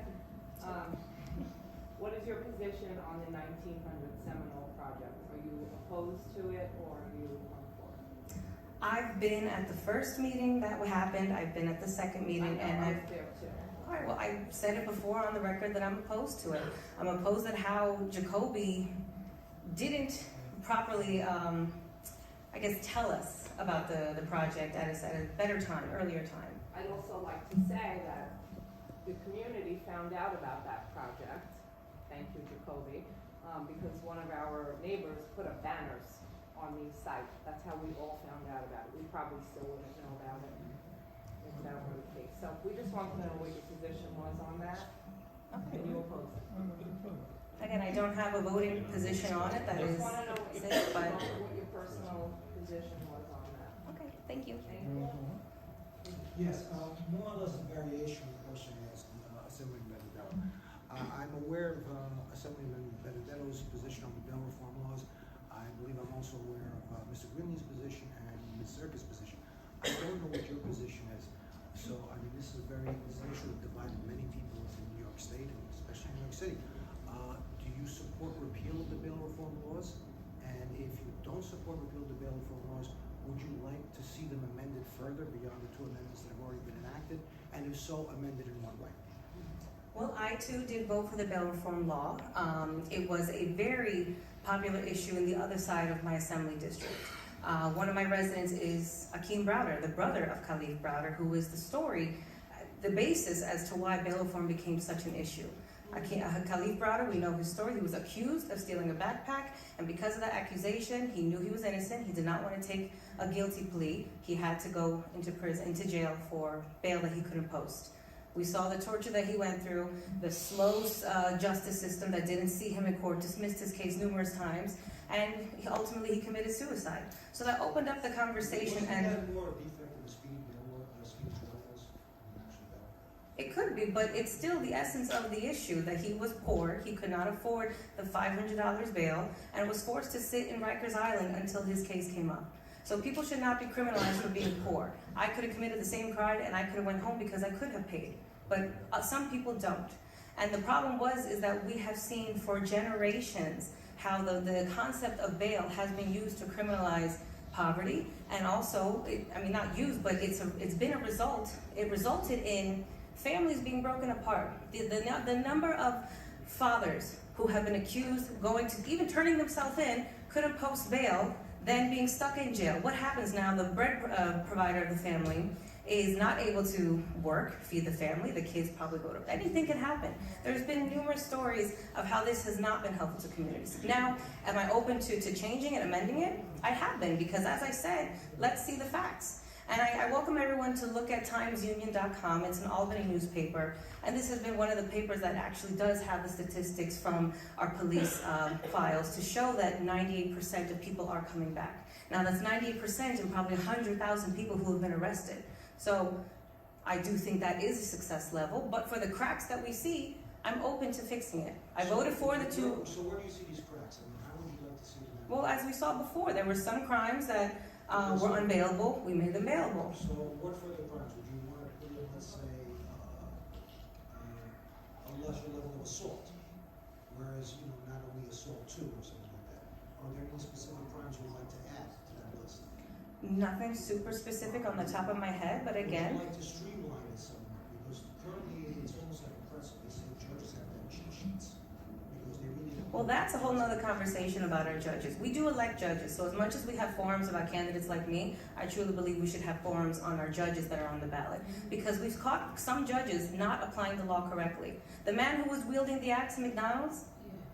What is your position on the 1900 Seminole project? Are you opposed to it or are you for it? I've been at the first meeting that happened. I've been at the second meeting, and I've there too. all right, well, I said it before on the record that I'm opposed to it. I'm opposed at how Jacoby didn't properly, tell us about the project at a better time, earlier time. I'd also like to say that the community found out about that project, thank you, Jacoby, because one of our neighbors put up banners on the site. That's how we all found out about it. We probably still wouldn't know about it if that were the case. So we just want to know what your position was on that. Okay. And you oppose it. Again, I don't have a voting position on it. That I is just want to know what your personal position was on that. Okay, thank you. Thank you. Yes, more or less a variation of the question asked Assemblyman Benedetto. I'm aware of Assemblyman Benedetto's position on the bail reform laws. I believe I'm also aware of Mr. Greaney's position and Ms. Zherka's position. I don't know what your position is. So, I mean, this is an issue that divided many people in New York State, and especially New York City. Do you support repeal of the bail reform laws? And if you don't support repeal of the bail reform laws, would you like to see them amended further beyond the 2 amendments that have already been enacted? And if so, amended in what way? Well, I too did vote for the bail reform law. It was a very popular issue in the other side of my assembly district. One of my residents is Akeem Browder, the brother of Khalif Browder, who is the basis as to why bail reform became such an issue. Khalif Browder, we know his story. He was accused of stealing a backpack, and because of that accusation, he knew he was innocent. He did not want to take a guilty plea. He had to go into jail for bail that he couldn't post. We saw the torture that he went through, the slow justice system that didn't see him in court, dismissed his case numerous times, and ultimately he committed suicide. So that opened up the conversation. Wasn't that more a defect of the speed trials? It could be, but it's still the essence of the issue that he was poor, he could not afford the $500 bail, and was forced to sit in Rikers Island until his case came up. So people should not be criminalized for being poor. I could have committed the same crime and I could have went home because I could have paid, but some people don't. And the problem is that we have seen for generations how the concept of bail has been used to criminalize poverty, and also, not used, but it's been a result. It resulted in families being broken apart. The number of fathers who have been accused going to, even turning themselves in, couldn't post bail, then being stuck in jail. What happens now? The bread provider of the family is not able to work, feed the family, the kids probably go to, anything can happen. There's been numerous stories of how this has not been helpful to communities. Now, am I open to changing it, amending it? I have been, because as I said, let's see the facts. And I welcome everyone to look at timesunion.com. It's an Albany newspaper, and this has been one of the papers that actually does have the statistics from our police files to show that 98% of people are coming back. Now that's 98% and probably 100,000 people who have been arrested. So I do think that is a success level, but for the cracks that we see, I'm open to fixing it. I voted for the two. So where do you see these cracks? I mean, how would you like to see them? Well, as we saw before, there were some crimes that were unbailable. We made them bailable. So what further crimes? Would you want to put in, let's say, a lesser level of assault? Whereas, not only assault 2 or something like that. Are there any specific crimes you'd like to add to that list? Nothing super specific on the top of my head, but again. Would you like to streamline it somewhat? Because currently it's almost like oppressive. They say judges have to have cheat sheets. Because they really don't. Well, that's a whole nother conversation about our judges. We do elect judges, so as much as we have forums about candidates like me, I truly believe we should have forums on our judges that are on the ballot. Because we've caught some judges not applying the law correctly. The man who was wielding the axe in McDonald's,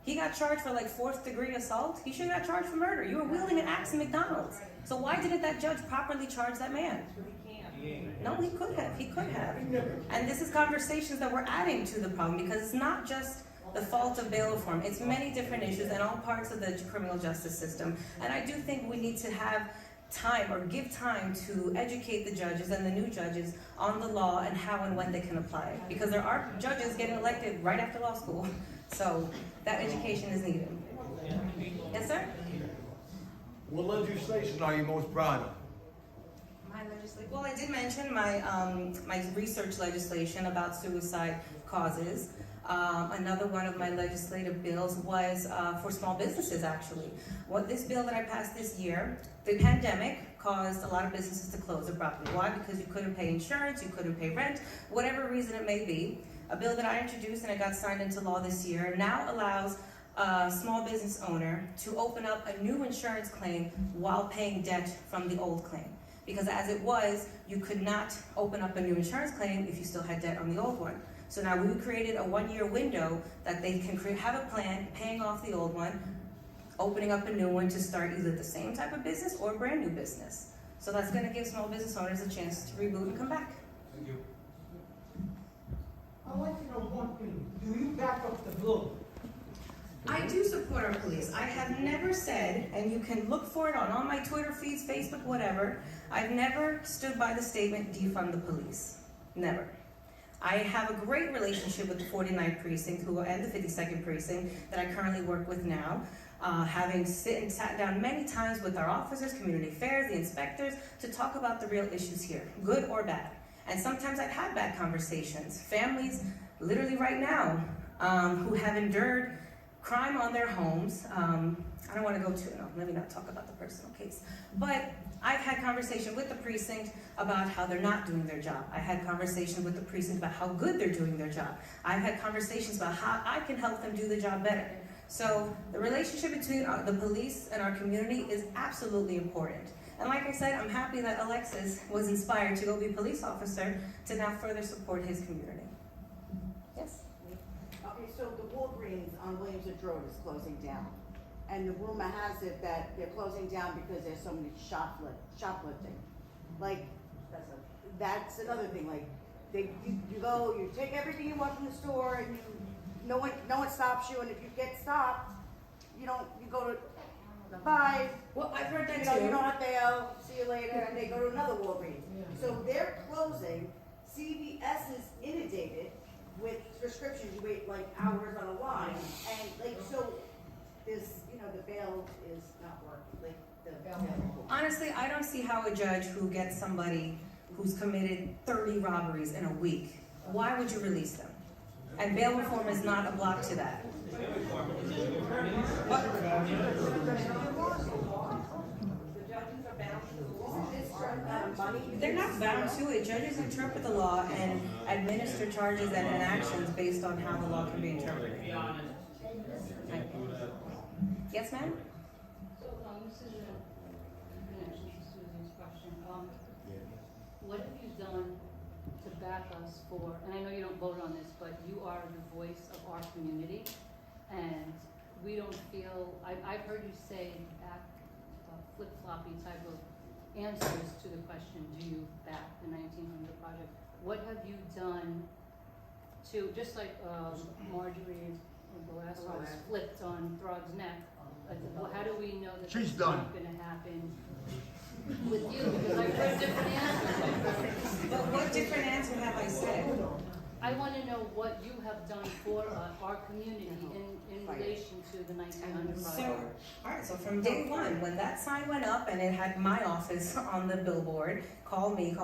he got charged for like 4th-degree assault. He should have got charged for murder. You were wielding an axe in McDonald's. So why didn't that judge properly charge that man? No, he could have. He could have. And this is conversations that we're adding to the problem, because it's not just the fault of bail reform. It's many different issues in all parts of the criminal justice system. And I do think we need to have time, or give time, to educate the judges and the new judges on the law and how and when they can apply it. Because there are judges getting elected right after law school. So that education is needed. Yes, sir? What legislation are you most proud of? My legislation. Well, I did mention my my research legislation about suicide causes. Another one of my legislative bills was for small businesses, actually. This bill that I passed this year, the pandemic caused a lot of businesses to close abruptly. Why? Because you couldn't pay insurance, you couldn't pay rent, whatever reason it may be. A bill that I introduced and it got signed into law this year now allows a small business owner to open up a new insurance claim while paying debt from the old claim. Because as it was, you could not open up a new insurance claim if you still had debt on the old one. So now we created a 1-year window that they can have a plan, paying off the old one, opening up a new one to start either the same type of business or a brand new business. So that's going to give small business owners a chance to reboot and come back. Thank you. I'd like to know one thing. Do you back up the bill? I do support our police. I have never said, and you can look for it on all my Twitter feeds, Facebook, whatever, I've never stood by the statement, defund the police. Never. I have a great relationship with the 49th Precinct and the 52nd Precinct that I currently work with now. Having sat down many times with our officers, community affairs, the inspectors, to talk about the real issues here, good or bad. And sometimes I've had bad conversations. Families, literally right now, who have endured crime on their homes. I don't want to go let me not talk about the personal case. But I've had conversations with the precinct about how they're not doing their job. I had conversations with the precinct about how good they're doing their job. I've had conversations about how I can help them do the job better. So the relationship between the police and our community is absolutely important. And like I said, I'm happy that Alexis was inspired to go be a police officer to now further support his community. Yes? Okay, so the Walgreens on Williamsburg Road is closing down. And the rumor has it that they're closing down because there's so many shoplifting. Like, that's another thing. Like, you go, you take everything you want from the store, and no one stops you. And if you get stopped, you go to bye. Well, I've heard that too. too. You don't have to see you later, and they go to another Walgreens. So they're closing. CVS is inundated with prescriptions. You wait like hours on a line, and like so. The bail is not working. Like the bail. Honestly, I don't see how a judge who gets somebody who's committed 30 robberies in a week, why would you release them? And bail reform is not a block to that. The judges are bound to the law. money? They're not bound to it. Judges interpret the law and administer charges and actions based on how the law can be interpreted. Yes, ma'am? So, this is a connection to Susie's question. What have you done to back us for, and I know you don't vote on this, but you are the voice of our community, and we don't feel, I've heard you say back flip-floppy type of answers to the question, do you back the 1900 project? What have you done to, just like Marjorie Velasquez flipped on Throg's neck, how do we know that She's that's done. not gonna happen with you? Because I've heard different answers. But what different answer have I said? I wanna know what you have done for our community in relation to the 1900 project. So, alright, so from day one, when that sign went up and it had my office on the billboard, call me,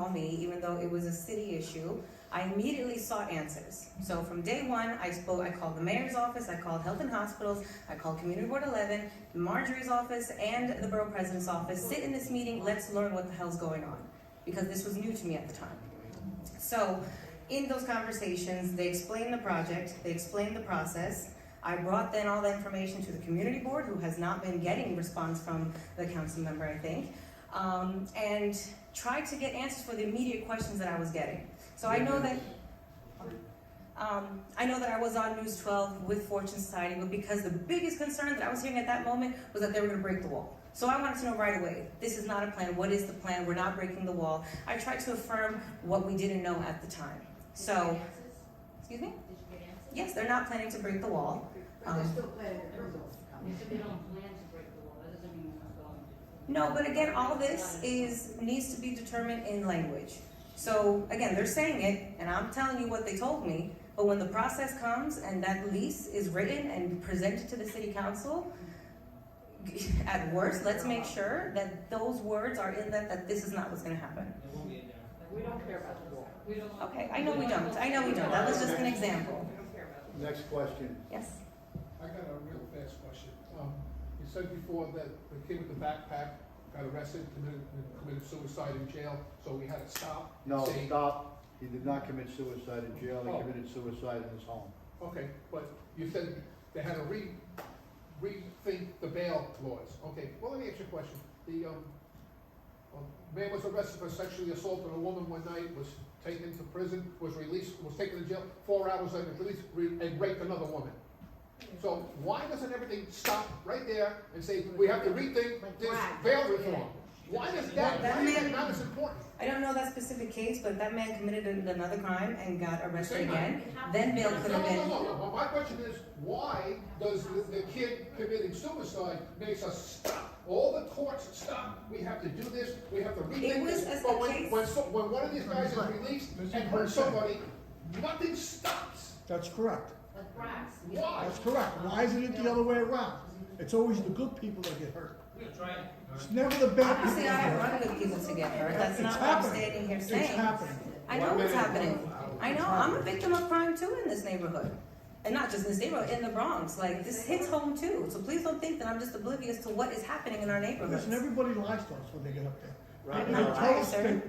even though it was a city issue, I immediately sought answers. So from day one, I called the mayor's office, I called Health and Hospitals, I called Community Board 11, Marjorie's office, and the borough president's office. Sit in this meeting, let's learn what the hell's going on. Because this was new to me at the time. So, in those conversations, they explained the project, they explained the process. I brought then all the information to the community board, who has not been getting response from the council member, I think, and tried to get answers for the immediate questions that I was getting. So I know that I was on News 12 with Fortune Society, but because the biggest concern that I was hearing at that moment was that they were going to break the wall. So I wanted to know right away, this is not a plan, what is the plan, we're not breaking the wall. I tried to affirm what we didn't know at the time. So, excuse me? Yes, they're not planning to break the wall. But they're still planning to bring those. You said they don't plan to break the law, that doesn't mean they're not going to. No, but again, all this needs to be determined in language. So again, they're saying it, and I'm telling you what they told me, but when the process comes and that lease is written and presented to the city council, at worst, let's make sure that those words are in that this is not what's gonna happen. We don't care about the law. We don't. Okay, I know we don't, that was just an example. We don't care about the law. Next question. Yes? I got a real fast question. You said before that the kid with the backpack got arrested, committed suicide in jail, so we had to stop. No, saying- stop. He did not commit suicide in jail. He Oh. committed suicide in his home. Okay, but you said they had to rethink the bail laws. Okay, well, let me ask you a question. The man was arrested for sexually assaulting a woman one night, was taken to prison, was released, was taken to jail, 4 hours later, released, and raped another woman. So why doesn't everything stop right there and say, we have to rethink this bail reform? Why does that not as important? I don't know that specific case, but that man committed another crime and got arrested again. Then bail could have been. No. My question is, why does the kid committing suicide makes us stop? All the courts stop. We have to do this. We have to rethink this. But when one of these guys is released and hurts somebody, nothing stops. That's correct. Why? That's correct. Why isn't it the other way around? It's always the good people that get hurt. It's never the bad people. Obviously, I don't want good people to get hurt. That's not what I'm standing here saying. It's happening. I know what's happening. I know. I'm a victim of crime too in this neighborhood. And not just in this neighborhood, in the Bronx. Like, this hits home too. So please don't think that I'm just oblivious to what is happening in our neighborhoods. Listen, everybody lies to us when they get up there. Right. They No, tell I us, sir.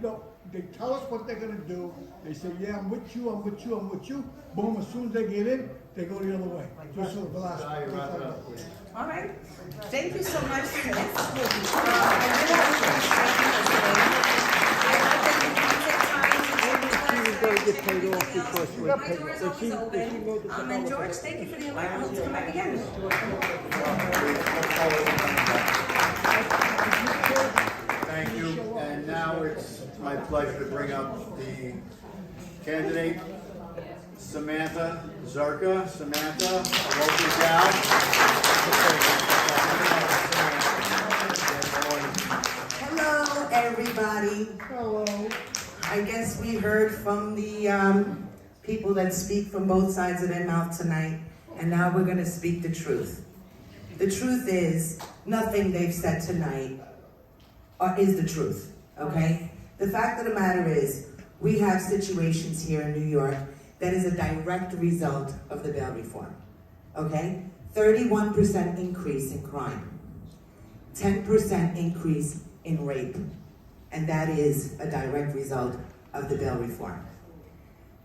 they tell us what they're gonna do. They say, yeah, I'm with you, I'm with you, I'm with you. Boom, as soon as they get in, they go the other way. Just like the last. All right. Thank you so much for Get paid off because My door is always open. And George, thank you for the invite. We'll come back again. Thank you. And now it's my pleasure to bring up the candidate, Samantha Zherka. Samantha, local gal. Hello, everybody. Hello. I guess we heard from the people that speak from both sides of their mouth tonight, and now we're going to speak the truth. The truth is, nothing they've said tonight is the truth, okay? The fact of the matter is, we have situations here in New York that is a direct result of the bail reform, okay? 31% increase in crime, 10% increase in rape, and that is a direct result of the bail reform.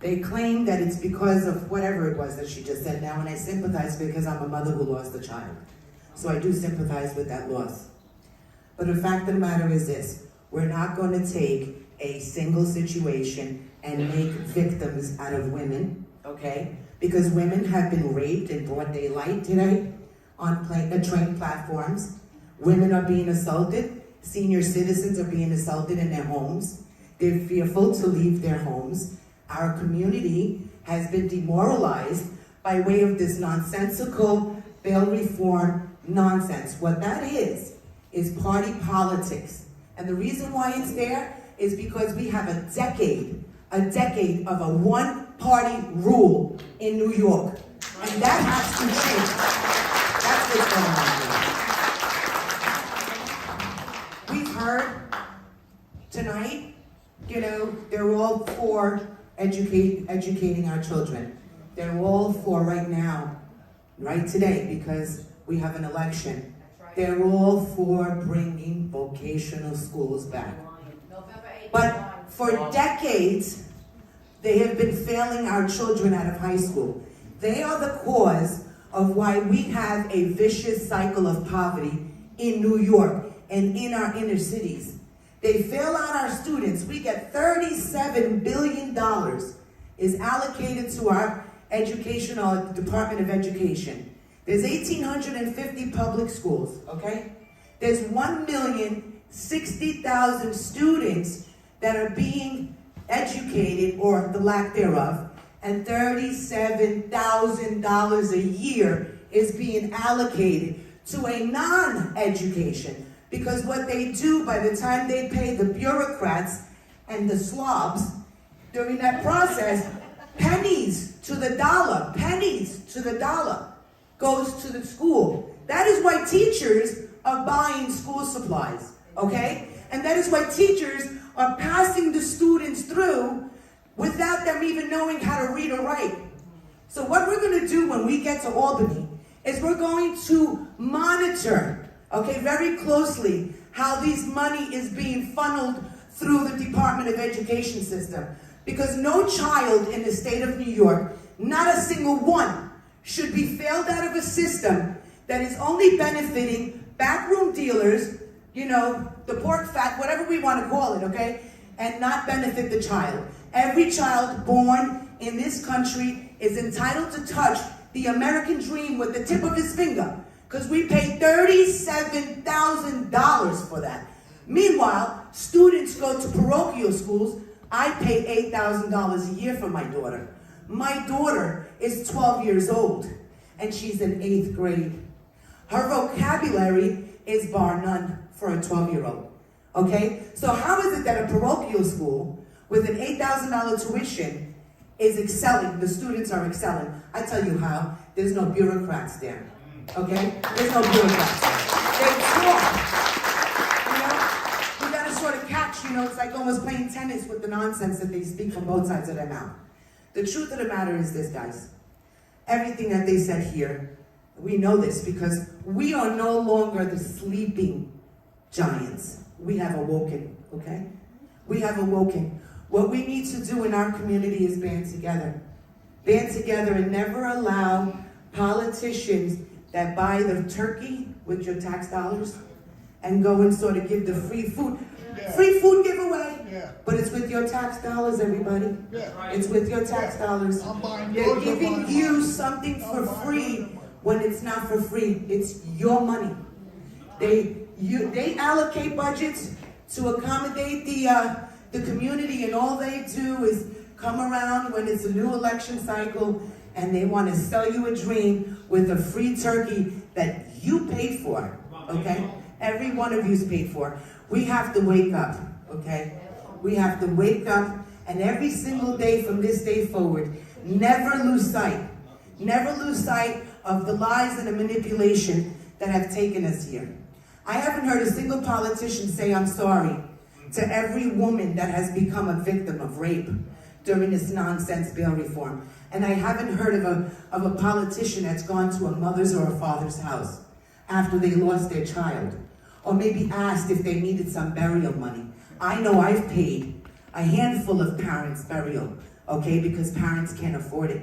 They claim that it's because of whatever it was that she just said now, and I sympathize because I'm a mother who lost a child. So I do sympathize with that loss. But the fact of the matter is this: we're not going to take a single situation and make victims out of women, okay? Because women have been raped in broad daylight today on train platforms. Women are being assaulted. Senior citizens are being assaulted in their homes. They're fearful to leave their homes. Our community has been demoralized by way of this nonsensical bail reform nonsense. What that is party politics. And the reason why it's there is because we have a decade of a one-party rule in New York. And that has to change. That's what's going on here. We've heard tonight, they're all for educating our children. They're all for right now, right today, because we have an election. They're all for bringing vocational schools back. But for decades, they have been failing our children out of high school. They are the cause of why we have a vicious cycle of poverty in New York and in our inner cities. They fail out our students. We get $37 billion is allocated to our educational Department of Education. There's 1,850 public schools, okay? There's 1,060,000 students that are being educated, or the lack thereof, and $37,000 a year is being allocated to a non-education. Because what they do by the time they pay the bureaucrats and the slobs, during that process, pennies to the dollar goes to the school. That is why teachers are buying school supplies, okay? And that is why teachers are passing the students through without them even knowing how to read or write. So what we're going to do when we get to Albany is we're going to monitor, okay, very closely how this money is being funneled through the Department of Education system. Because no child in the state of New York, not a single one, should be failed out of a system that is only benefiting backroom dealers, the pork fat, whatever we want to call it, okay? And not benefit the child. Every child born in this country is entitled to touch the American dream with the tip of his finger, because we pay $37,000 for that. Meanwhile, students go to parochial schools. I pay $8,000 a year for my daughter. My daughter is 12 years old, and she's in 8th grade. Her vocabulary is bar none for a 12-year-old, okay? So how is it that a parochial school with an $8,000 tuition is excelling, the students are excelling? I tell you how, there's no bureaucrats there, okay? There's no bureaucrats. They talk, you gotta sort of catch, it's like almost playing tennis with the nonsense that they speak from both sides of their mouth. The truth of the matter is this, guys. Everything that they said here, we know this because we are no longer the sleeping giants. We have awoken, okay? We have awoken. What we need to do in our community is band together. Band together and never allow politicians that buy the turkey with your tax dollars and go and sort of give the free food. Free food giveaway. But it's with your tax dollars, everybody. It's with your tax dollars. They're giving you something for free when it's not for free. It's your money. They allocate budgets to accommodate the community, and all they do is come around when it's a new election cycle and they want to sell you a dream with a free turkey that you paid for, okay? Every one of you's paid for. We have to wake up, okay? We have to wake up, and every single day from this day forward, never lose sight of the lies and the manipulation that have taken us here. I haven't heard a single politician say I'm sorry to every woman that has become a victim of rape during this nonsense bail reform. And I haven't heard of a politician that's gone to a mother's or a father's house after they lost their child, or maybe asked if they needed some burial money. I know I've paid a handful of parents' burial, okay, because parents can't afford it.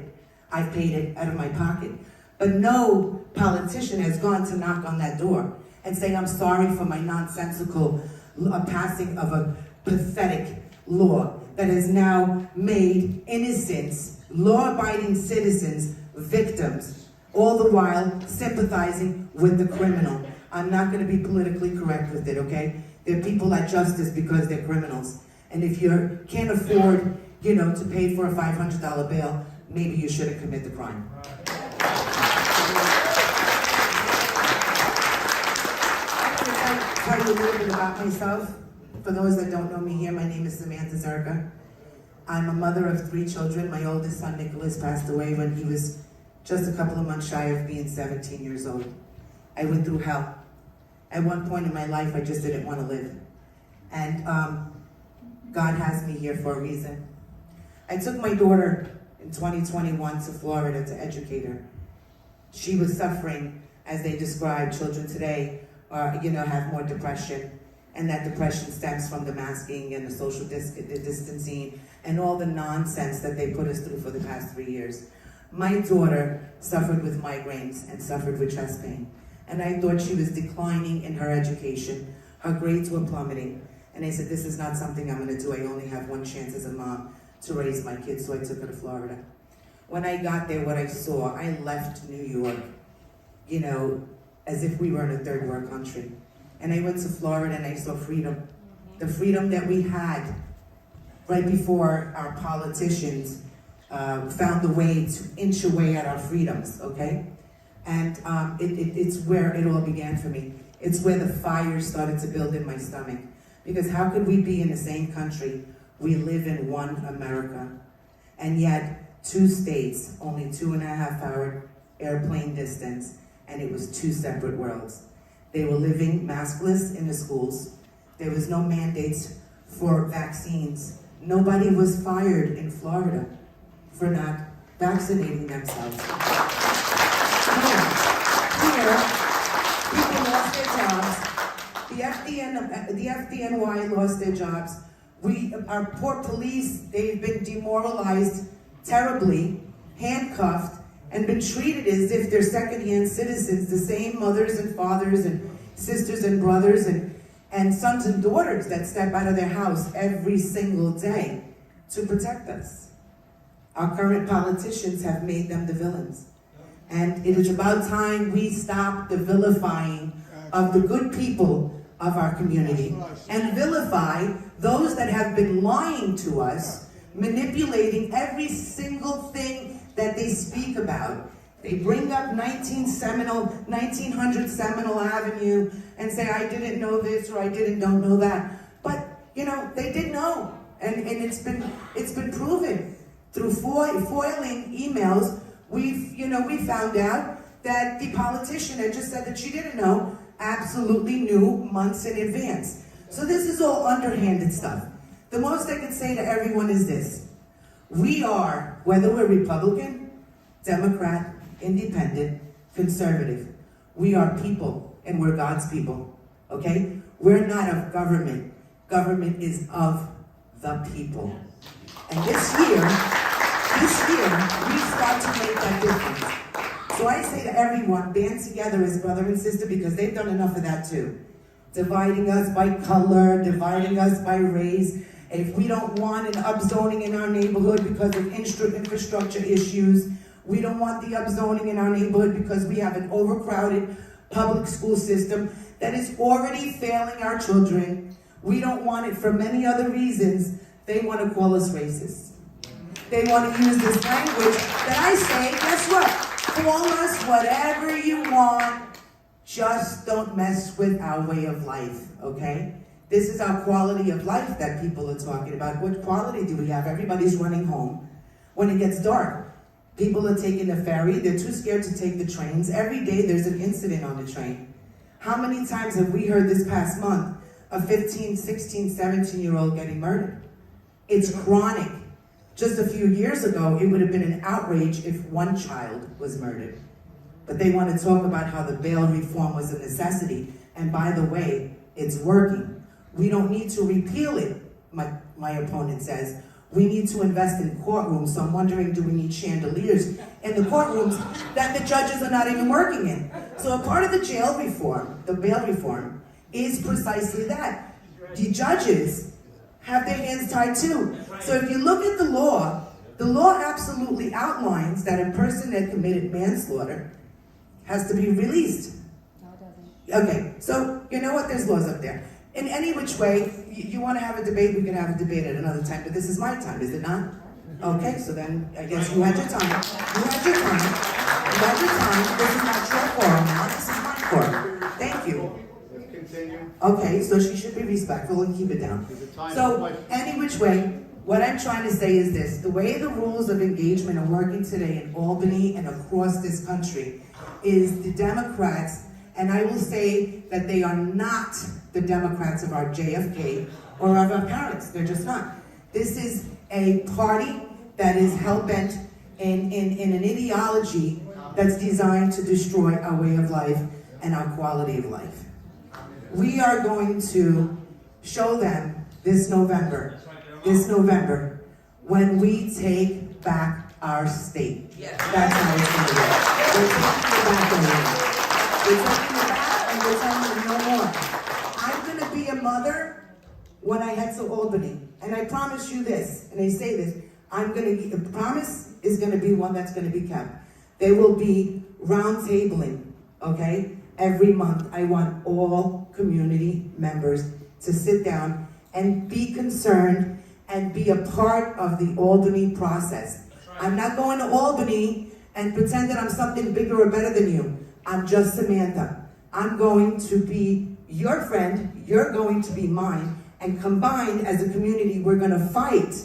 I've paid it out of my pocket. But no politician has gone to knock on that door and say, I'm sorry for my nonsensical passing of a pathetic law that has now made innocents, law-abiding citizens, victims, all the while sympathizing with the criminal. I'm not going to be politically correct with it, okay? There are people at justice because they're criminals. And if you can't afford, to pay for a $500 bail, maybe you shouldn't commit the crime. I'm going to tell you a little bit about myself. For those that don't know me here, my name is Samantha Zherka. I'm a mother of 3 children. My oldest son, Nicholas, passed away when he was just a couple of months shy of being 17 years old. I went through hell. At one point in my life, I just didn't want to live. And God has me here for a reason. I took my daughter in 2021 to Florida to educate her. She was suffering, as they describe children today, have more depression. And that depression stems from the masking and the social distancing and all the nonsense that they put us through for the past 3 years. My daughter suffered with migraines and suffered with chest pain. And I thought she was declining in her education. Her grades were plummeting. And I said, this is not something I'm going to do. I only have one chance as a mom to raise my kids, so I took her to Florida. When I got there, what I saw, I left New York, as if we were in a third world country. And I went to Florida and I saw freedom. The freedom that we had right before our politicians found a way to inch away at our freedoms, okay? And it's where it all began for me. It's where the fire started to build in my stomach. Because how could we be in the same country? We live in one America. And yet, 2 states, only 2.5-hour airplane distance, and it was 2 separate worlds. They were living maskless in the schools. There was no mandates for vaccines. Nobody was fired in Florida for not vaccinating themselves. Here, people lost their jobs. The FDNY lost their jobs. Our poor police, they've been demoralized terribly, handcuffed, and been treated as if they're second-hand citizens, the same mothers and fathers and sisters and brothers and sons and daughters that step out of their house every single day to protect us. Our current politicians have made them the villains. And it is about time we stop the vilifying of the good people of our community and vilify those that have been lying to us, manipulating every single thing that they speak about. They bring up 1900 Seminole Avenue and say, I didn't know this or I don't know that. But, they did know. And it's been proven through foiling emails. We found out that the politician had just said that she didn't know, absolutely knew months in advance. So this is all underhanded stuff. The most I can say to everyone is this. We are, whether we're Republican, Democrat, Independent, Conservative, we are people and we're God's people, okay? We're not of government. Government is of the people. And this year, we start to make that difference. So I say to everyone, band together as brother and sister because they've done enough of that too. Dividing us by color, dividing us by race. If we don't want an upzoning in our neighborhood because of infrastructure issues, we don't want the upzoning in our neighborhood because we have an overcrowded public school system that is already failing our children. We don't want it for many other reasons. They want to call us racist. They want to use this language that I say, guess what? Call us whatever you want. Just don't mess with our way of life, okay? This is our quality of life that people are talking about. What quality do we have? Everybody's running home. When it gets dark, people are taking the ferry. They're too scared to take the trains. Every day there's an incident on the train. How many times have we heard this past month a 15, 16, 17-year-old getting murdered? It's chronic. Just a few years ago, it would have been an outrage if one child was murdered. But they want to talk about how the bail reform was a necessity. And by the way, it's working. We don't need to repeal it, my opponent says. We need to invest in courtrooms, so I'm wondering, do we need chandeliers in the courtrooms that the judges are not even working in? So a part of the jail reform, the bail reform, is precisely that. The judges have their hands tied too. So if you look at the law absolutely outlines that a person that committed manslaughter has to be released. No, it doesn't. Okay, so you know what? There's laws up there. In any which way, you want to have a debate, we can have a debate at another time, but this is my time, is it not? Okay, so then I guess you had your time. You had your time. You had your time. This is not your forum now. This is my forum. Thank you. Let's continue. Okay, so she should be respectful and keep it down. So, any which way, what I'm trying to say is this. The way the rules of engagement are working today in Albany and across this country is the Democrats, and I will say that they are not the Democrats of our JFK or of our parents. They're just not. This is a party that is hell-bent in an ideology that's designed to destroy our way of life and our quality of life. We are going to show them this November, when we take back our state. That's how it's going to work. We're taking it back anyway. We're taking it back and we're telling them no more. I'm going to be a mother when I head to Albany. And I promise you this, and I say this, the promise is going to be one that's going to be kept. There will be round tabling, okay? Every month, I want all community members to sit down and be concerned and be a part of the Albany process. I'm not going to Albany and pretend that I'm something bigger or better than you. I'm just Samantha. I'm going to be your friend, you're going to be mine, and combined as a community, we're going to fight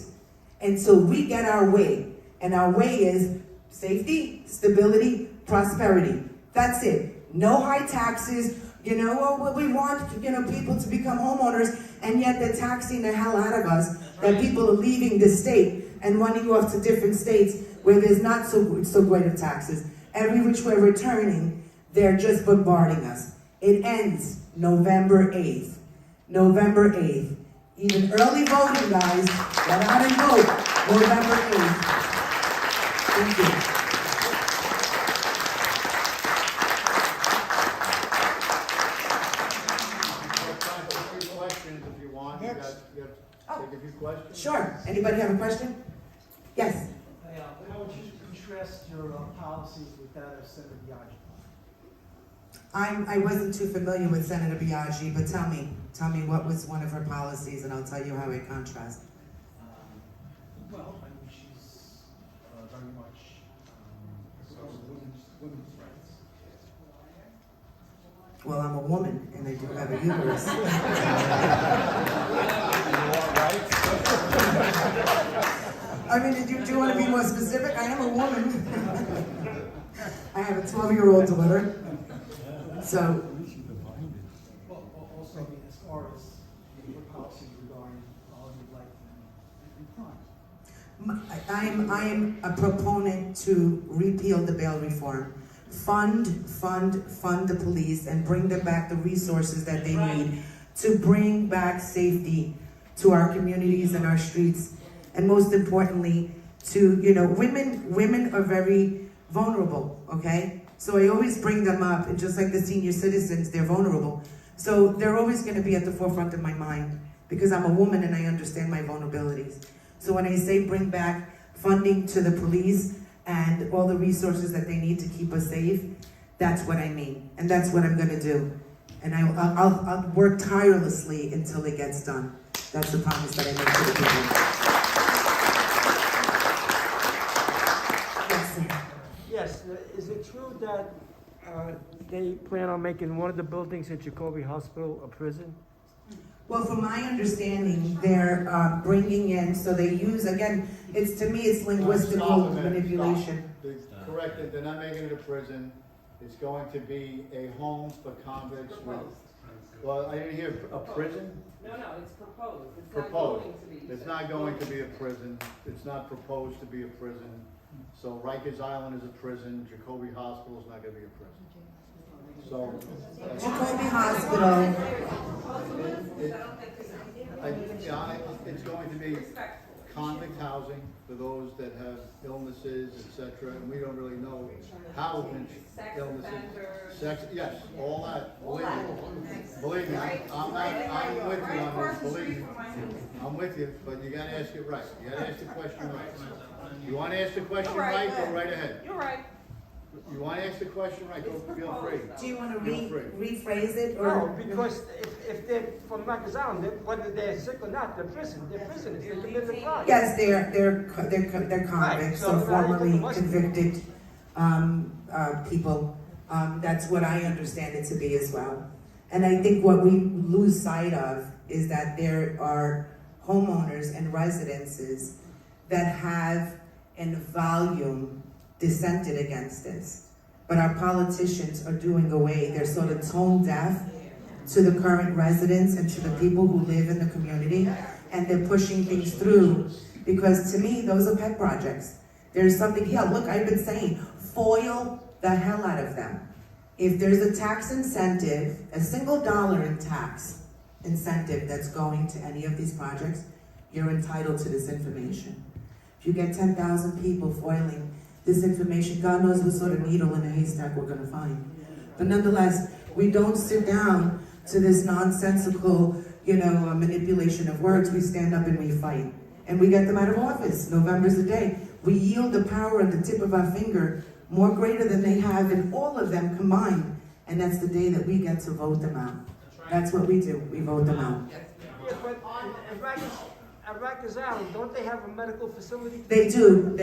until we get our way. And our way is safety, stability, prosperity. That's it. No high taxes. We want, people to become homeowners, and yet they're taxing the hell out of us, that people are leaving the state and running off to different states where there's not so great of taxes. Every which way we're turning, they're just bombarding us. It ends November 8th. November 8th. Even early voting, guys. Get out and vote. November 8th. Thank you. Take a few questions. Sure. Anybody have a question? Yes. How would you contrast your policies with that of Senator Biaggi? I wasn't too familiar with Senator Biaggi, but tell me what was one of her policies, and I'll tell you how it contrasts. Well, I mean, she's very much opposed to women's rights. Well, I'm a woman, and I do have a uterus. I mean, do you want to be more specific? I am a woman. I have a 12-year-old daughter. So. Well, also, I mean, as far as your policy regarding quality of life and crime. I am a proponent to repeal the bail reform. Fund the police and bring them back the resources that they need to bring back safety to our communities and our streets. And most importantly, to, women are very vulnerable, okay? So I always bring them up, and just like the senior citizens, they're vulnerable. So they're always gonna be at the forefront of my mind, because I'm a woman and I understand my vulnerabilities. So when I say bring back funding to the police and all the resources that they need to keep us safe, that's what I mean. And that's what I'm gonna do. And I'll work tirelessly until it gets done. That's the promise that I make to the people. Yes, is it true that they plan on making one of the buildings at Jacoby Hospital a prison? Well, from my understanding, they're bringing in, so they use, again, to me, it's linguistical manipulation. Correct it, they're not making it a prison. It's going to be a home for convicts with, well, I didn't hear a prison? No, it's proposed. It's Proposed. not going to be. It's not going to be a prison. It's not proposed to be a prison. So Rikers Island is a prison. Jacoby Hospital is not going to be a prison. So. Jacoby Hospital. It's going to be convict housing for those that have illnesses, etc., and we don't really know how illnesses. Sex, yes, all that, believe me, I'm with you on this, believe me. I'm with you, but you gotta ask it right, you gotta ask the question right. You wanna ask the question right, go right ahead. You're right. You wanna ask the question right, go, feel free. Do you want to Feel free. rephrase it? No, Or because if they're from Rikers Island, whether they're sick or not, they're prisoners. They commit the crime. yes, they're convicts, Right, so so formerly must- convicted people. That's what I understand it to be as well. And I think what we lose sight of is that there are homeowners and residences that have in volume dissented against this. But our politicians are doing away, they're sort of tone deaf to the current residents and to the people who live in the community, and they're pushing things through, because to me, those are pet projects. There's something, look, I've been saying, foil the hell out of them. If there's a tax incentive, a single dollar in tax incentive that's going to any of these projects, you're entitled to this information. If you get 10,000 people foiling this information, God knows what sort of needle in a haystack we're gonna find. But nonetheless, we don't sit down to this nonsensical, manipulation of words. We stand up and we fight. And we get them out of office. November's the day. We yield the power at the tip of our finger, more greater than they have in all of them combined. And that's the day that we get to vote them out. That's what we do. We vote them out. Yeah, but at Rikers Island, don't they have a medical facility? They do.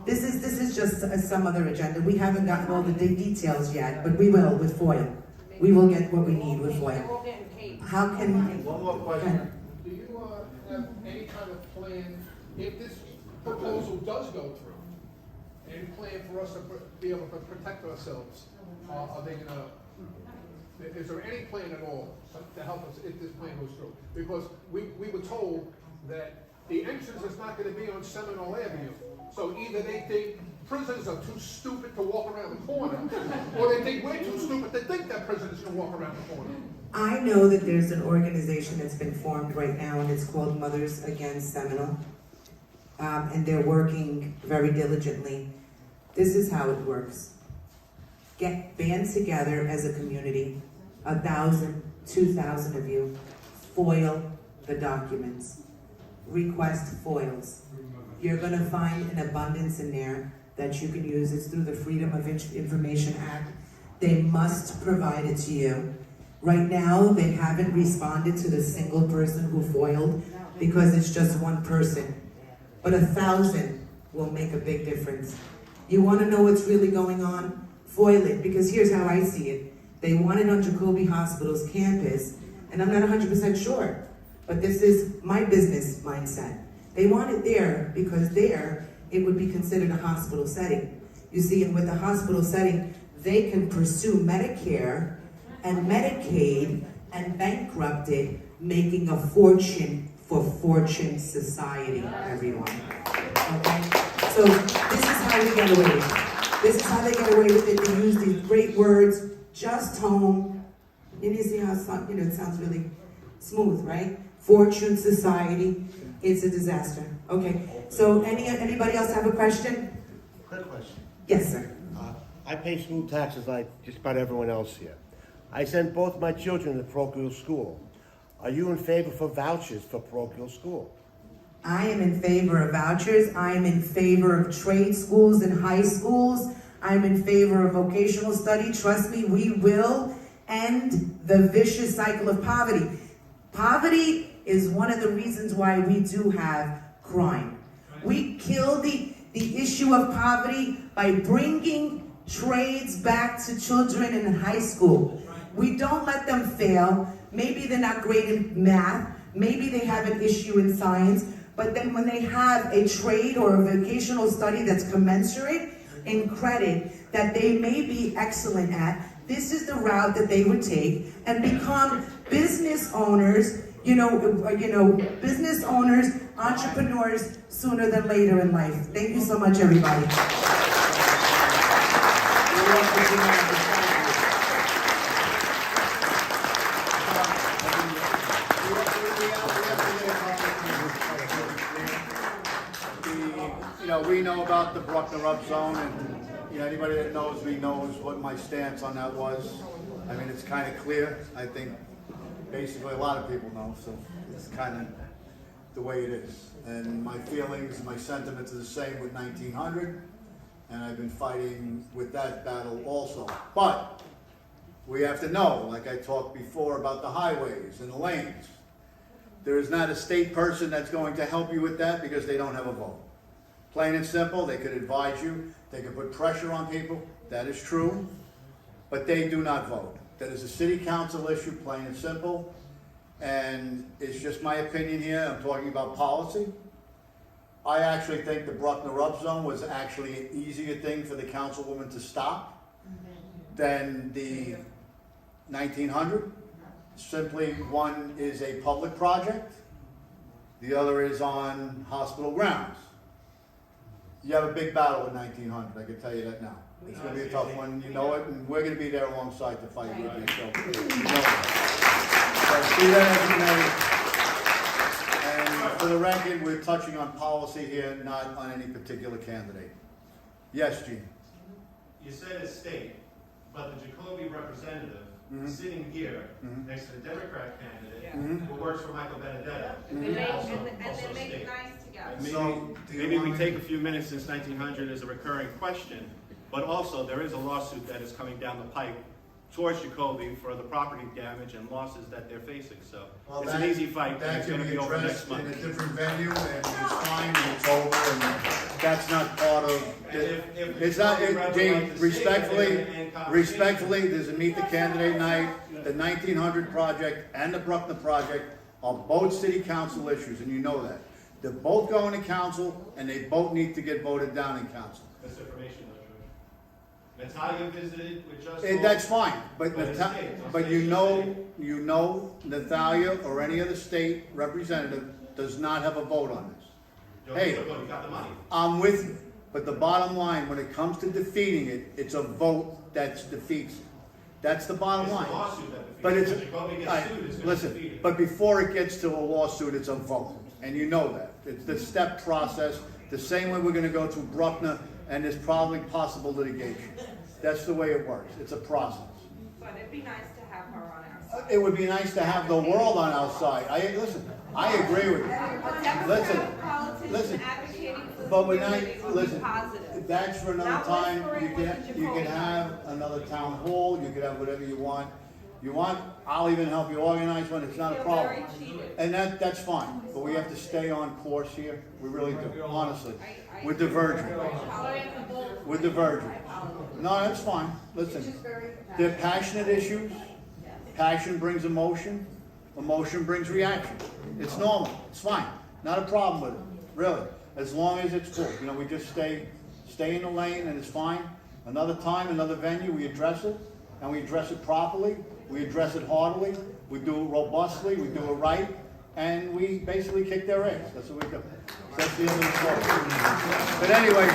This is just some other agenda. We haven't gotten all the details yet, but we will with FOIA. We will get what we need with FOIA. How can... One more question. Do you have any kind of plan, if this proposal does go through, any plan for us to be able to protect ourselves? Are they gonna, is there any plan at all to help us if this plan goes through? Because we were told that the entrance is not gonna be on Seminole Avenue. So either they think prisoners are too stupid to walk around the corner, or they think we're too stupid to think that prisoners can walk around the corner. I know that there's an organization that's been formed right now, and it's called Mothers Against Seminole. And they're working very diligently. This is how it works. Band together as a community, 1,000, 2,000 of you, foil the documents. Request foils. You're going to find an abundance in there that you can use. It's through the Freedom of Information Act. They must provide it to you. Right now, they haven't responded to the single person who foiled because it's just one person. But 1,000 will make a big difference. You want to know what's really going on? Foil it, because here's how I see it. They want it on Jacoby Hospital's campus, and I'm not 100% sure, but this is my business mindset. They want it there because there it would be considered a hospital setting. You see, and with the hospital setting, they can pursue Medicare and Medicaid and bankrupt it, making a fortune for Fortune Society, everyone. Okay? So this is how we get away with it. This is how they get away with it. They use these great words, just home. And you see how it sounds really smooth, right? Fortune Society. It's a disaster. Okay. So anybody else have a question? Quick question. Yes, sir. I pay school taxes like just about everyone else here. I sent both my children to parochial school. Are you in favor for vouchers for parochial school? I am in favor of vouchers. I am in favor of trade schools and high schools. I'm in favor of vocational study. Trust me, we will end the vicious cycle of poverty. Poverty is one of the reasons why we do have crime. We kill the issue of poverty by bringing trades back to children in high school. We don't let them fail. Maybe they're not great in math. Maybe they have an issue in science. But then when they have a trade or a vocational study that's commensurate in credit that they may be excellent at, this is the route that they would take and become business owners, business owners, entrepreneurs sooner than later in life. Thank you so much, everybody. Bruckner Up zone, and you know, anybody that knows me knows what my stance on that was. I mean, it's kind of clear. I think basically a lot of people know, so it's kind of the way it is. And my feelings and my sentiments are the same with 1900, and I've been fighting with that battle also. But we have to know, like I talked before about the highways and the lanes, there is not a state person that's going to help you with that because they don't have a vote. Plain and simple, they could advise you, they could put pressure on people, that is true, but they do not vote. That is a city council issue, plain and simple, and it's just my opinion here. I'm talking about policy. I actually think the Bruckner Up zone was actually an easier thing for the councilwoman to stop than the 1900. Simply, one is a public project, the other is on hospital grounds. You have a big battle with 1900, I can tell you that now. It's going to be a tough one, you know it, and we're going to be there alongside to fight with you, so you know it. So see that as you know. And for the record, we're touching on policy here, not on any particular candidate. Yes, Gene? You said it's state, but the Jacoby representative sitting here next to the Democrat candidate who works for Michael Benedetto. And they make nice together. Maybe we take a few minutes, since 1900 is a recurring question, but also there is a lawsuit that is coming down the pipe towards Jacoby for the property damage and losses that they're facing. So Well, it's an easy fight, and That it's can going to be be over addressed next in month. a different venue, and it's fine, and it's over, and that's not part of, it's not, Gene, respectfully, there's a meet the candidate night, the 1900 project and the Bruckner project are both city council issues, and you know that. They're both going to council, and they both need to get voted down in council. Misinformation, though, George. Natalia visited with Justice. That's fine, but it's Nata- state. Don't but say you she's know, Nathalia or any other state representative does not have a vote on this. You Hey, you got the money. I'm with you, but the bottom line, when it comes to defeating it, it's a vote that defeats it. That's the bottom It's a line. lawsuit that defeats But it. it's, If Jacoby gets all right, sued, it's gonna listen, defeat it. but before it gets to a lawsuit, it's a vote, and you know that. It's the step process, the same way we're gonna go through Bruckner, and there's probably possible litigation. That's the way it works, it's a process. But it'd be nice to have her on our side. It would be nice to have the world on our side. I agree with you. Listen, Advocating for the but we're not, community would be listen, positive. that's for another Not time. whispering You with the can Jacoby. have another town hall, you can have whatever you want. I'll even help you organize one, it's not a Feel problem. very cheated. And that's fine, but we have to stay on course here, we really do, honestly. I- We're diverging. We're diverging. No, that's fine, It's listen. just very They're passionate issues, passion brings emotion, emotion brings reaction. It's normal, it's fine, not a problem with it, really, as long as it's cool. You know, we just stay in the lane and it's fine. Another time, another venue, we address it, and we address it properly, we address it heartily, we do it robustly, we do it right, and we basically kick their ass. That's what we do. That's the end of the story. But anyway,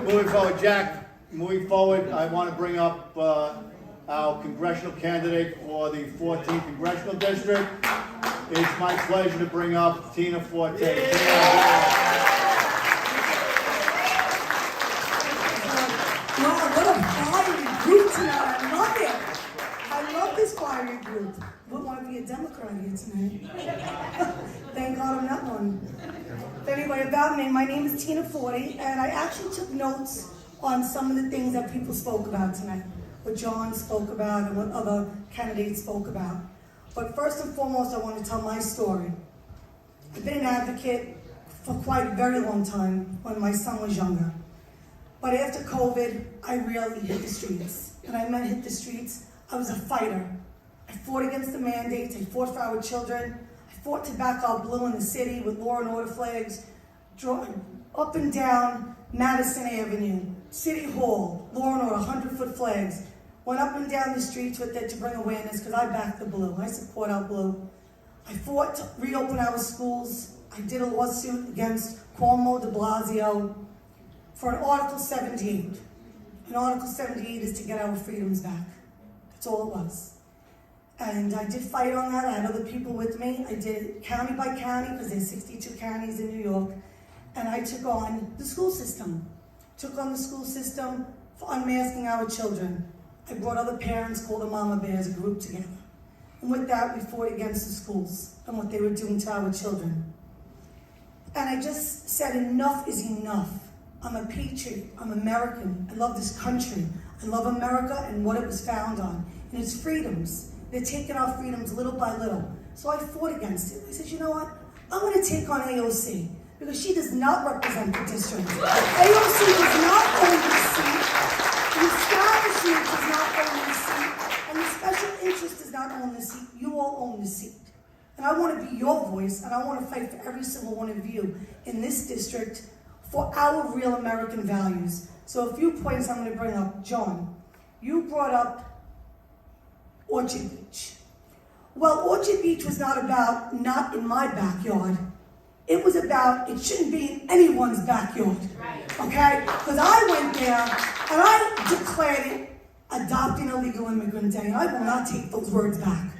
moving forward, Jack, moving forward, I want to bring up our congressional candidate for the 14th Congressional District. It's my pleasure to bring up Tina Forte. Wow, what a fiery group tonight. I love it. I love this fiery group. Wouldn't want to be a Democrat here tonight. Thank God I'm not one. But anyway, about me, my name is Tina Forte, and I actually took notes on some of the things that people spoke about tonight, what John spoke about and what other candidates spoke about. But first and foremost, I want to tell my story. I've been an advocate for quite a very long time when my son was younger. But after COVID, I really hit the streets. And I meant hit the streets, I was a fighter. I fought against the mandates, I fought for our children, I fought to back up blue in the city with law and order flags, up and down Madison Avenue, City Hall, law and order, 100-foot flags. Went up and down the streets with it to bring awareness because I back the blue, I support our blue. I fought to reopen our schools. I did a lawsuit against Cuomo de Blasio for an Article 78. And Article 78 is to get our freedoms back. That's all it was. And I did fight on that. I had other people with me. I did it county by county because there's 62 counties in New York. and I took on the school system. Took on the school system for unmasking our children. I brought other parents called the Mama Bears, a group together. And with that, we fought against the schools and what they were doing to our children. And I just said, enough is enough. I'm a patriot, I'm American, I love this country. I love America and what it was found on, and its freedoms. They're taking our freedoms little by little. So I fought against it. I said, you know what? I'm gonna take on AOC, because she does not represent the district. AOC does not own the seat, the establishment does not own the seat, and the special interest does not own the seat. You all own the seat. And I want to be your voice, and I want to fight for every single one of you in this district for our real American values. So a few points I'm going to bring up. John, you brought up Orchard Beach. Well, Orchard Beach was not about not in my backyard. It was about it shouldn't be in anyone's backyard. Okay? Because I went there and I declared it adopting a legal immigrant day, and I will not take those words back.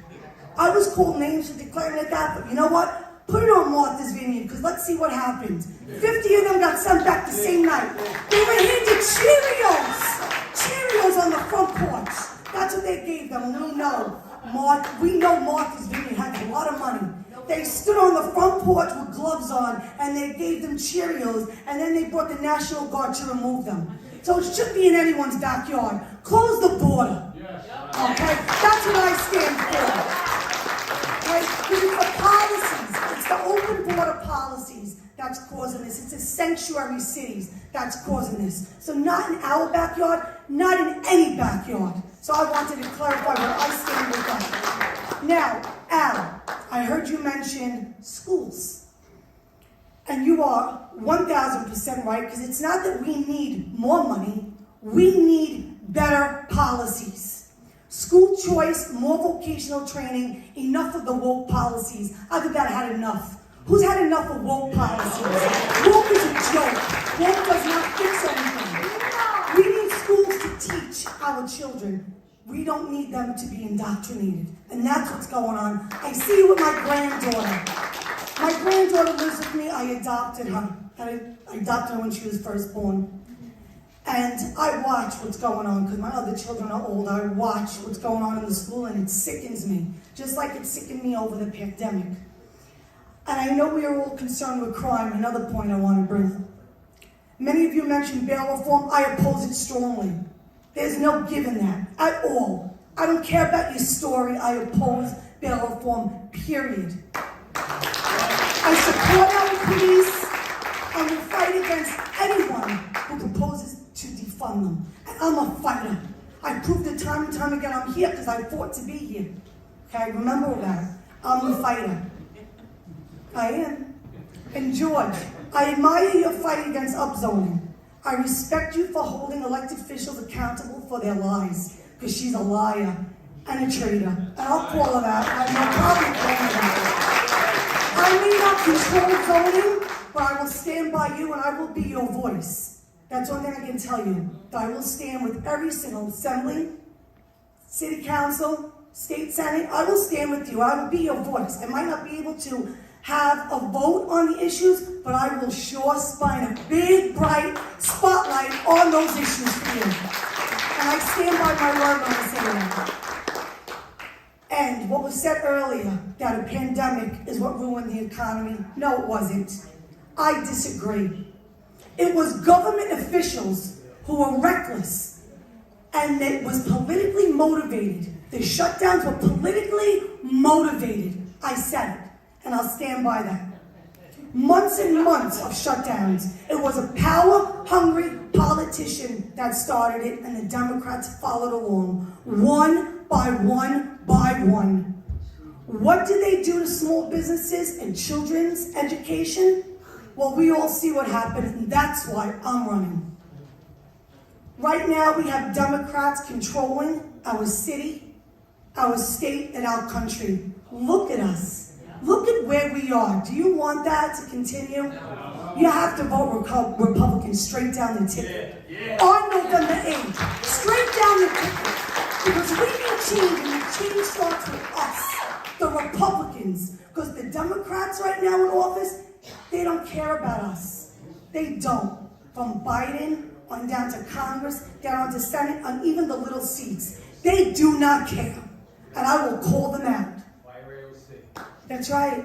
I was called names for declaring it that, but you know what? Put it on Martha's Vineyard, because let's see what happens. 50 of them got sent back the same night. They were handed Cheerios on the front porch. That's what they gave them. We know Martha's Vineyard has a lot of money. They stood on the front porch with gloves on, and they gave them Cheerios, and then they brought the National Guard to remove them. So it shouldn't be in anyone's backyard. Close the border. Okay? That's what I stand for. Right? Because it's the policies. It's the open border policies that's causing this. It's the sanctuary cities that's causing this. So not in our backyard, not in any backyard. So I wanted to clarify where I stand with that. Now, Al, I heard you mention schools. And you are 1,000% right, because it's not that we need more money, we need better policies. School choice, more vocational training, enough of the woke policies. I've about had enough. Who's had enough of woke policies? Woke is a joke. Woke does not fix anything. We need schools to teach our children. We don't need them to be indoctrinated. And that's what's going on. I see it with my granddaughter. My granddaughter lives with me. I adopted her. I adopted her when she was first born. And I watch what's going on, because my other children are old. I watch what's going on in the school, and it sickens me, just like it sickened me over the pandemic. And I know we are all concerned with crime. Another point I want to bring up. Many of you mentioned bail reform. I oppose it strongly. There's no giving that at all. I don't care about your story. I oppose bail reform, period. I support our police, and will fight against anyone who proposes to defund them. And I'm a fighter. I proved it time and time again. I'm here because I fought to be here. Okay, remember that. I'm a fighter. I am. And George, I admire your fight against upzoning. I respect you for holding elected officials accountable for their lies, because she's a liar and a traitor. And I'll call her that. I have no problem calling her that. I may not control zoning, but I will stand by you and I will be your voice. That's one thing I can tell you. I will stand with every single assembly, city council, state senate. I will stand with you. I will be your voice. I might not be able to have a vote on the issues, but I will sure shine a big, bright spotlight on those issues for you. And I stand by my word when I say that. And what was said earlier, that a pandemic is what ruined the economy. No, it wasn't. I disagree. It was government officials who were reckless, and it was politically motivated. The shutdowns were politically motivated. I said it, and I'll stand by that. Months and months of shutdowns. It was a power-hungry politician that started it, and the Democrats followed along, one by one by one. What did they do to small businesses and children's education? Well, we all see what happened, and that's why I'm running. Right now, we have Democrats controlling our city, our state, and our country. Look at us. Look at where we are. Do you want that to continue? You have to vote Republican straight down the ticket. On November 8th, straight down the ticket. Because we need change, and the change starts with us, the Republicans. Because the Democrats right now in office, they don't care about us. They don't. From Biden on down to Congress, down to Senate, on even the little seats. They do not care. And I will call them out. That's right.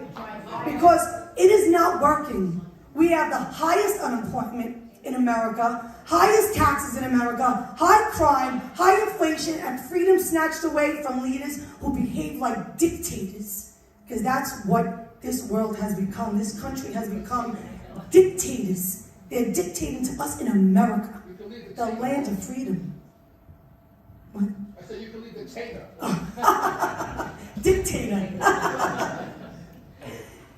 Because it is not working. We have the highest unemployment in America, highest taxes in America, high crime, high inflation, and freedom snatched away from leaders who behave like dictators. Because that's what this world has become. This country has become dictators. They're dictating to us in America, the land of freedom. What? I said you can leave the dictator. Dictator.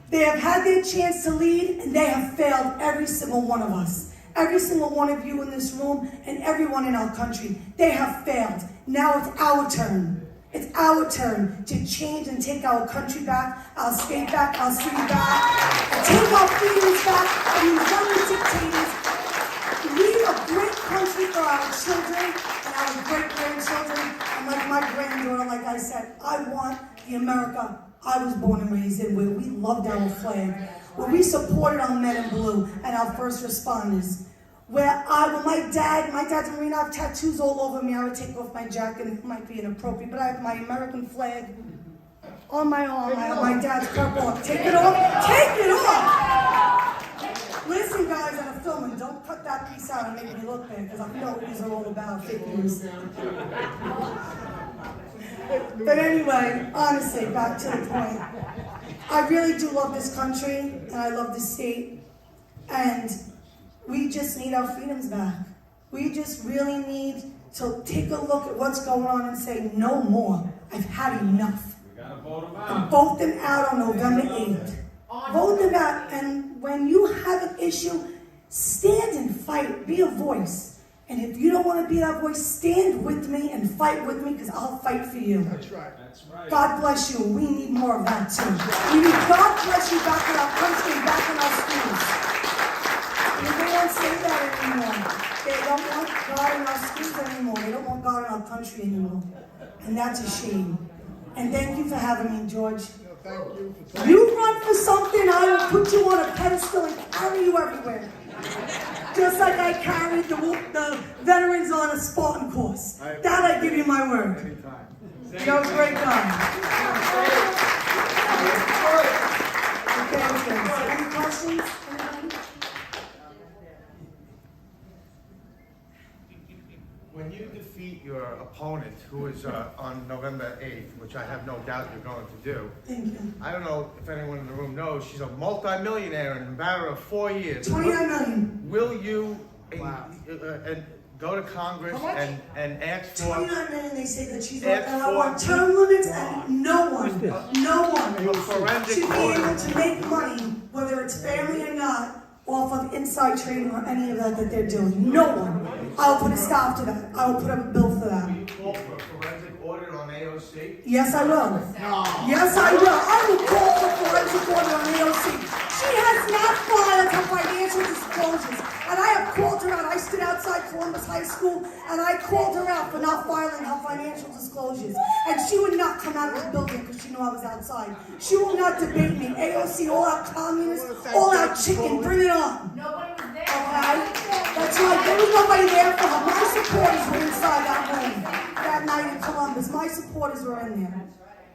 They have had their chance to lead, and they have failed, every single one of us. Every single one of you in this room, and everyone in our country. They have failed. Now it's our turn. It's our turn to change and take our country back, our state back, our city back, and take our freedoms back, and these young dictators leave a great country for our children and our great-grandchildren. And like my granddaughter, like I said, I want the America I was born and raised in, where we loved our flag, where we supported our men in blue and our first responders. Where my dad's a Marine, I have tattoos all over me. I would take off my jacket, it might be inappropriate, but I have my American flag on my arm. I have my dad's purple. Take it off. Take it off. Listen, guys, that are filming, don't cut that piece out and make me look bad, because I know what these are all about, fake news. But anyway, honestly, back to the point. I really do love this country, and I love this state, and we just need our freedoms back. We just really need to take a look at what's going on and say, no more. I've had enough. We gotta vote them out. And vote them out on November 8th. Vote them out, and when you have an issue, stand and fight. Be a voice. And if you don't want to be that voice, stand with me and fight with me, because I'll fight for you. That's right. That's right. God bless you. We need more of that too. We need God bless you back in our country, back in our schools. And they don't say that anymore. They don't want God in our schools anymore. They don't want God in our country anymore. And that's a shame. And thank you for having me, George. Thank you for You run for something, I will put you on a pedestal and carry you everywhere. Just like I carried the veterans on a Spartan course. That I give you my word. You're a great guy. Okay. Any questions? When you defeat your opponent, who is on November 8th, which I have no doubt you're going to do, Thank you. I don't know if anyone in the room knows, she's a multi-millionaire in a matter of 4 years. 29 million. Will you go to Congress How much? and ask for... 29 million, they say that she's Ask and I for- want term limits, and no one Your forensic should be audit. able to make money, whether it's family or not, off of inside trading or any of that they're doing. No one. I will put a stop to that. I will put up a bill for that. Will you call for a forensic audit on AOC? Yes, I will. Yes, I will. I will call for forensic audit on AOC. She has not filed her financial disclosures. And I have called her out. I stood outside Columbus High School and I called her out for not filing her financial disclosures. And she would not come out of the building because she knew I was outside. She will not debate me. AOC, all out communists, all out chicken, bring it on. Nobody was there. Okay? That's right. There was nobody there for her. My supporters were inside that room that night in Columbus. My supporters were in there.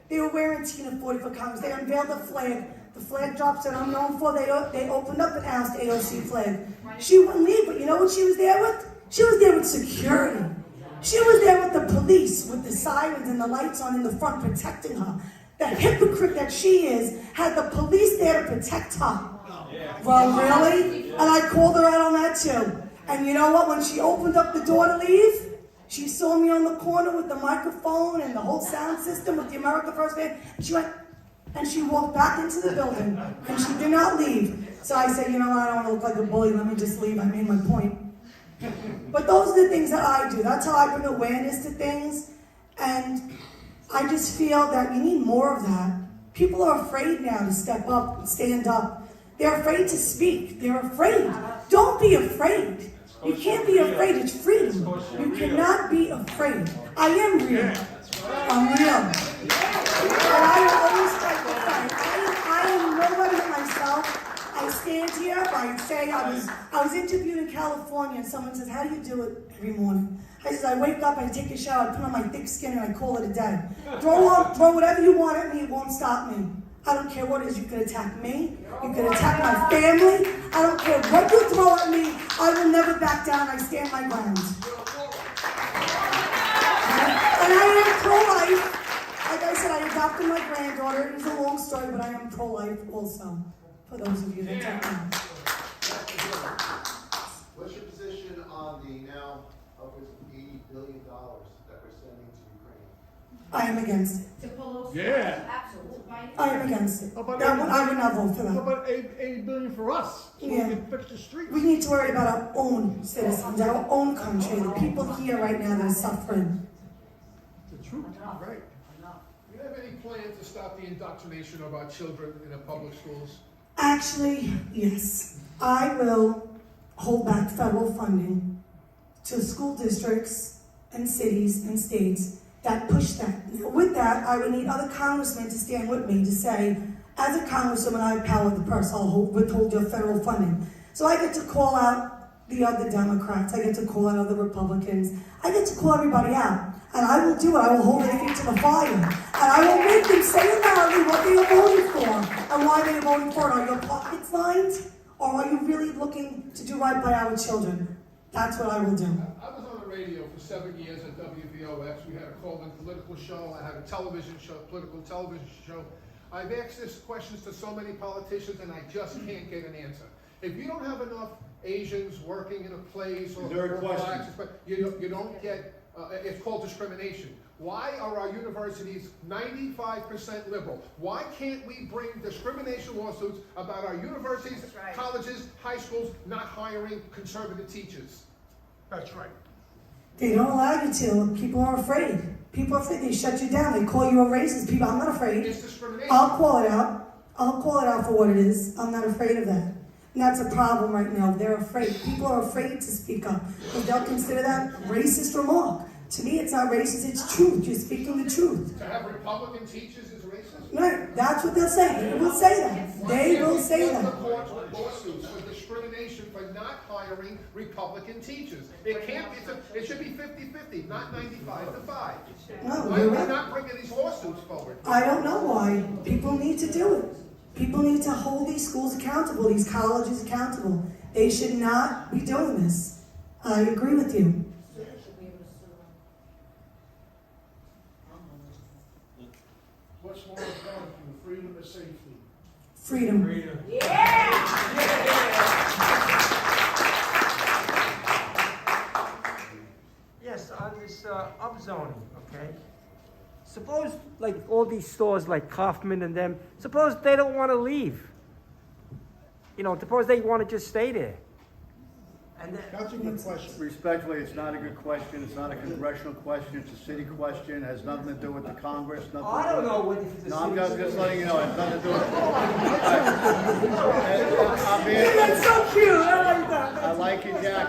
They were wearing Tina 40 for Congress. They unveiled the flag. The flag drops that I'm known for. They opened up and asked AOC flag. She wouldn't leave, but you know what she was there with? She was there with security. She was there with the police, with the sirens and the lights on in the front protecting her. The hypocrite that she is had the police there to protect her. Well, really? And I called her out on that too. And you know what? When she opened up the door to leave, she saw me on the corner with the microphone and the whole sound system with the America First band. She went, and she walked back into the building, and she did not leave. So I said, you know what, I don't want to look like a bully, let me just leave, I made my point. But those are the things that I do. That's how I bring awareness to things, and I just feel that you need more of that. People are afraid now to step up and stand up. They're afraid to speak. They're afraid. Don't be afraid. You can't be afraid. It's freedom. You cannot be afraid. I am real. I'm real. And I will always fight the fight. I am nobody but myself. I stand here by I'd say I was interviewed in California, and someone says, "How do you do it every morning?" I said, "I wake up, I take a shower, I put on my thick skin, and I call it a day. Throw whatever you want at me, it won't stop me. I don't care what it is. You could attack me, you could attack my family. I don't care what you throw at me. I will never back down. I stand my ground." And I am pro-life. Like I said, I adopted my granddaughter. It is a long story, but I am pro-life also, for those of you that don't know. What's your position on the now upwards of $80 billion that we're sending to Ukraine? I am against it. Yeah. I am against it. I would not vote for that. How about $80 billion for us? So Yeah. we can fix the streets. We need to worry about our own citizens, our own country, the people here right now that are suffering. The truth, right. Do you have any plan to stop the indoctrination of our children in the public schools? Actually, yes. I will hold back federal funding to school districts and cities and states that push that. With that, I would need other congressmen to stand with me to say, as a congresswoman, I have power of the purse. I'll withhold your federal funding. So I get to call out the other Democrats. I get to call out other Republicans. I get to call everybody out. And I will do it. I will hold their feet to the fire. And I will make them say loudly what they are voting for and why they are voting for it. Are your pockets lined? Or are you really looking to do right by our children? That's what I will do. I was on the radio for 7 years at WVOX. We had a call-in political show. I had a television show, political television show. I've asked this questions to so many politicians, and I just can't get an answer. If you don't have enough Asians working in a place or blacks, you don't get. It's called discrimination. Why are our universities 95% liberal? Why can't we bring discrimination lawsuits about our universities, colleges, high schools not hiring conservative teachers? That's right. They don't allow you to. People are afraid. People are afraid. They shut you down. They call you a racist. People, I'm not afraid. It's discrimination. I'll call it out. I'll call it out for what it is. I'm not afraid of that. And that's a problem right now. They're afraid. People are afraid to speak up. But they'll consider that racist remark. To me, it's not racist. It's truth. You're speaking the truth. To have Republican teachers is racist? Right. That's what they'll say. They will say that. They will say that. Lawsuits for discrimination for not hiring Republican teachers. It can't be. It should be 50-50, not 95-5. No, Why you're are we right. not bringing these lawsuits forward? I don't know why. People need to do it. People need to hold these schools accountable, these colleges accountable. They should not be doing this. I agree with you. What's more important, freedom or safety? Freedom. Yes, on this upzoning, okay? Suppose, like, all these stores like Kaufman and them, suppose they don't want to leave. You know, suppose they want to just stay there. And then, That's a good question. Respectfully, it's not a good question. It's not a congressional question. It's a city question. It has nothing to do with the Congress. Nothing I don't know what if it's a No, I'm city- just letting you know. It has nothing to do with That's so cute. I like that. I like it, Jack.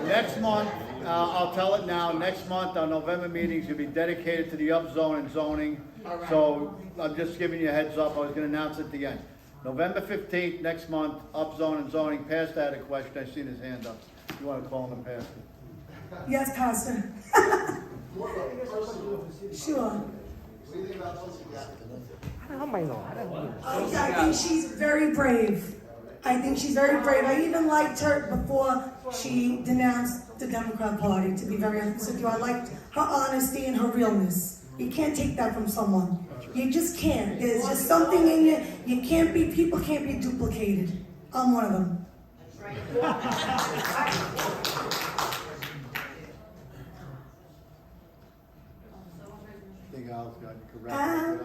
Next month, I'll tell it now, next month, our November meetings will be dedicated to the upzone and zoning. So I'm just giving you a heads up. I was gonna announce it at the end. November 15th, next month, upzone and zoning. Pastor had a question. I seen his hand up. You wanna call him, Pastor? Yes, Pastor. Sure. I don't know. I think she's very brave. I think she's very brave. I even liked her before she denounced the Democrat Party, to be very honest with you. I liked her honesty and her realness. You can't take that from someone. You just can't. There's just something in you. You can't be, people can't be duplicated. I'm one of them. Big Al's got correct.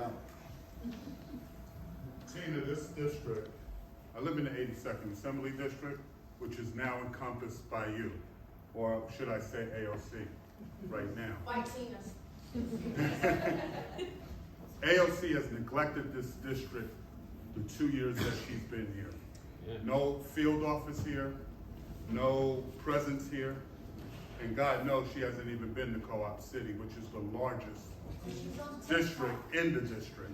Tina, this district, I live in the 82nd Assembly District, which is now encompassed by you, or should I say AOC, right now. White Tina's. AOC has neglected this district the 2 years that she's been here. No field office here, no presence here, and God knows she hasn't even been to Co-op City, which is the largest district in the district.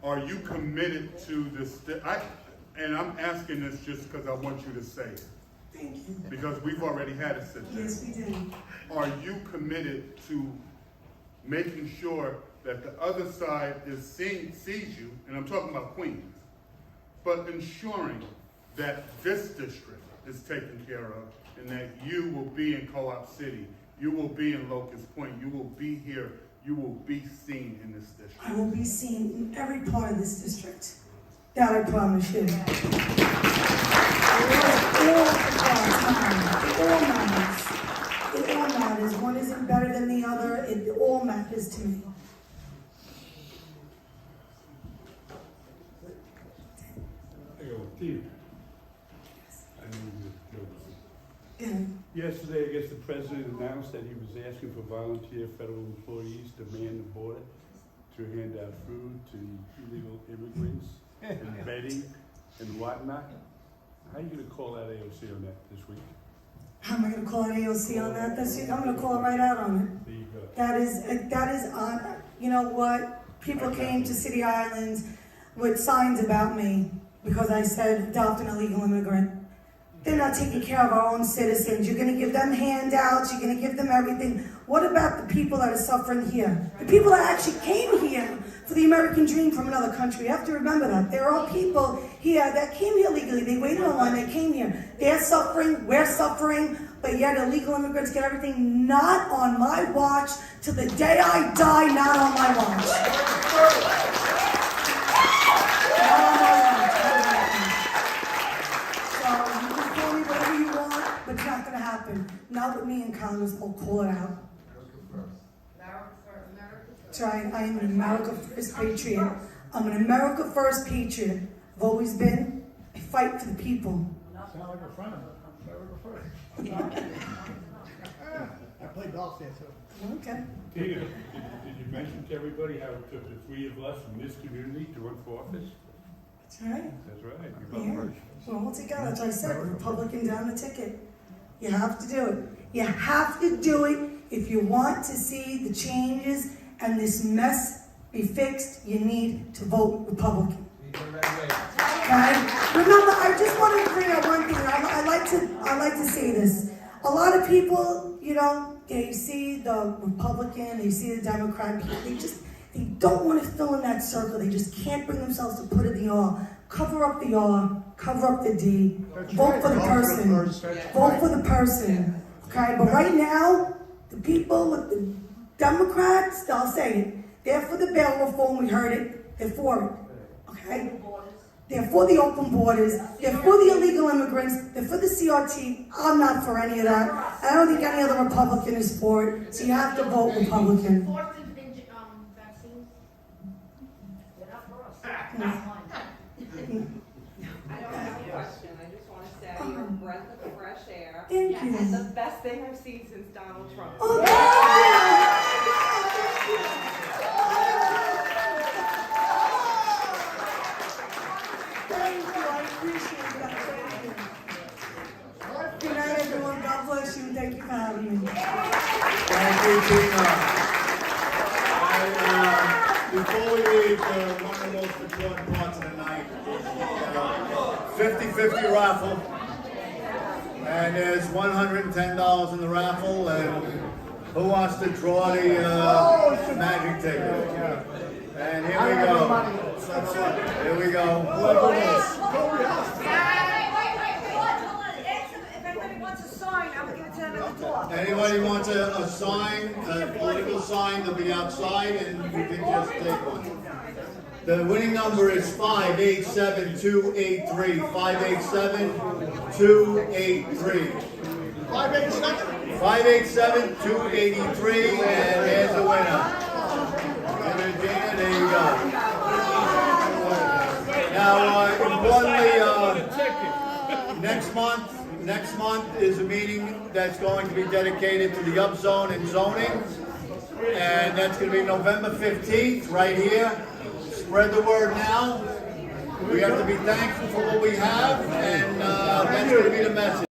are you committed to this? And I'm asking this just because I want you to say it. Thank you. Because we've already had a sit down. Yes, we did. Are you committed to making sure that the other side sees you, and I'm talking about Queens, but ensuring that this district is taken care of and that you will be in Co-op City, you will be in Locust Point, you will be here, you will be seen in this district? I will be seen in every part of this district. That I promise you. It all matters. One isn't better than the other. It all matters to me. Yesterday, I guess the president announced that he was asking for volunteer federal employees to man the border to hand out food to illegal immigrants and bedding and whatnot. How are you going to call out AOC on that this week? How am I going to call an AOC on that this week? I'm going to call it right out on it. There you go. That is on, you know what? People came to City Islands with signs about me because I said adopt an illegal immigrant. They're not taking care of our own citizens. You're going to give them handouts. You're going to give them everything. What about the people that are suffering here? The people that actually came here for the American dream from another country. You have to remember that. There are people here that came here legally. They waited in line. They came here. They're suffering. We're suffering. But yet illegal immigrants get everything. Not on my watch. To the day I die, not on my watch. Not on my watch. So you can call me whatever you want, but it's not going to happen. Not with me in Congress. I'll call it out. That's right. I am an America First patriot. I'm an America First patriot. I've always been. I fight for the people. Sound like a friend. America First. I played golf there too. Okay. Did you mention to everybody how it took the 3 of us from this community to run for office? That's right. That's right. Yeah. We're all together. That's what I said. Republican down the ticket. You have to do it. You have to do it if you want to see the changes and this mess be fixed. You need to vote Republican. Okay? Remember, I just want to bring up one thing. I like to say this. A lot of people, you know, they see the Republican, they see the Democrat, they don't want to fill in that circle. They just can't bring themselves to put in the R. Cover up the R, cover up the D. Vote for the person. Vote for the person. Okay, but right now, the people with the Democrats, I'll say it, they're for the bail reform, we heard it, they're for it. Okay? They're for the open borders, they're for the illegal immigrants, they're for the CRT. I'm not for any of that. I don't think any other Republican is for it, so you have to vote Republican. Forte vaccines, they're not for us. Not mine. I don't have a question, I just want to say you're a breath of fresh air. Thank you. And the best thing I've seen since Donald Trump. Oh, thank you, I appreciate that. Thank you. Good night, everyone. God bless you. Thank you for having me. Thank you, Tina. Before we leave, one of the most important parts of the night, 50-50 raffle. And there's $110 in the raffle, and who wants to draw the magic ticket? And here we go. Here we go. Anybody wants a sign, a political sign, they'll be outside and you can just take one. The winning number is 587283. 587283. 587283, and there's the winner. There you go. Now, importantly, next month is a meeting that's going to be dedicated to the upzone and zoning, and that's going to be November 15th, right here. Spread the word now. We have to be thankful for what we have, and that's going to be the message.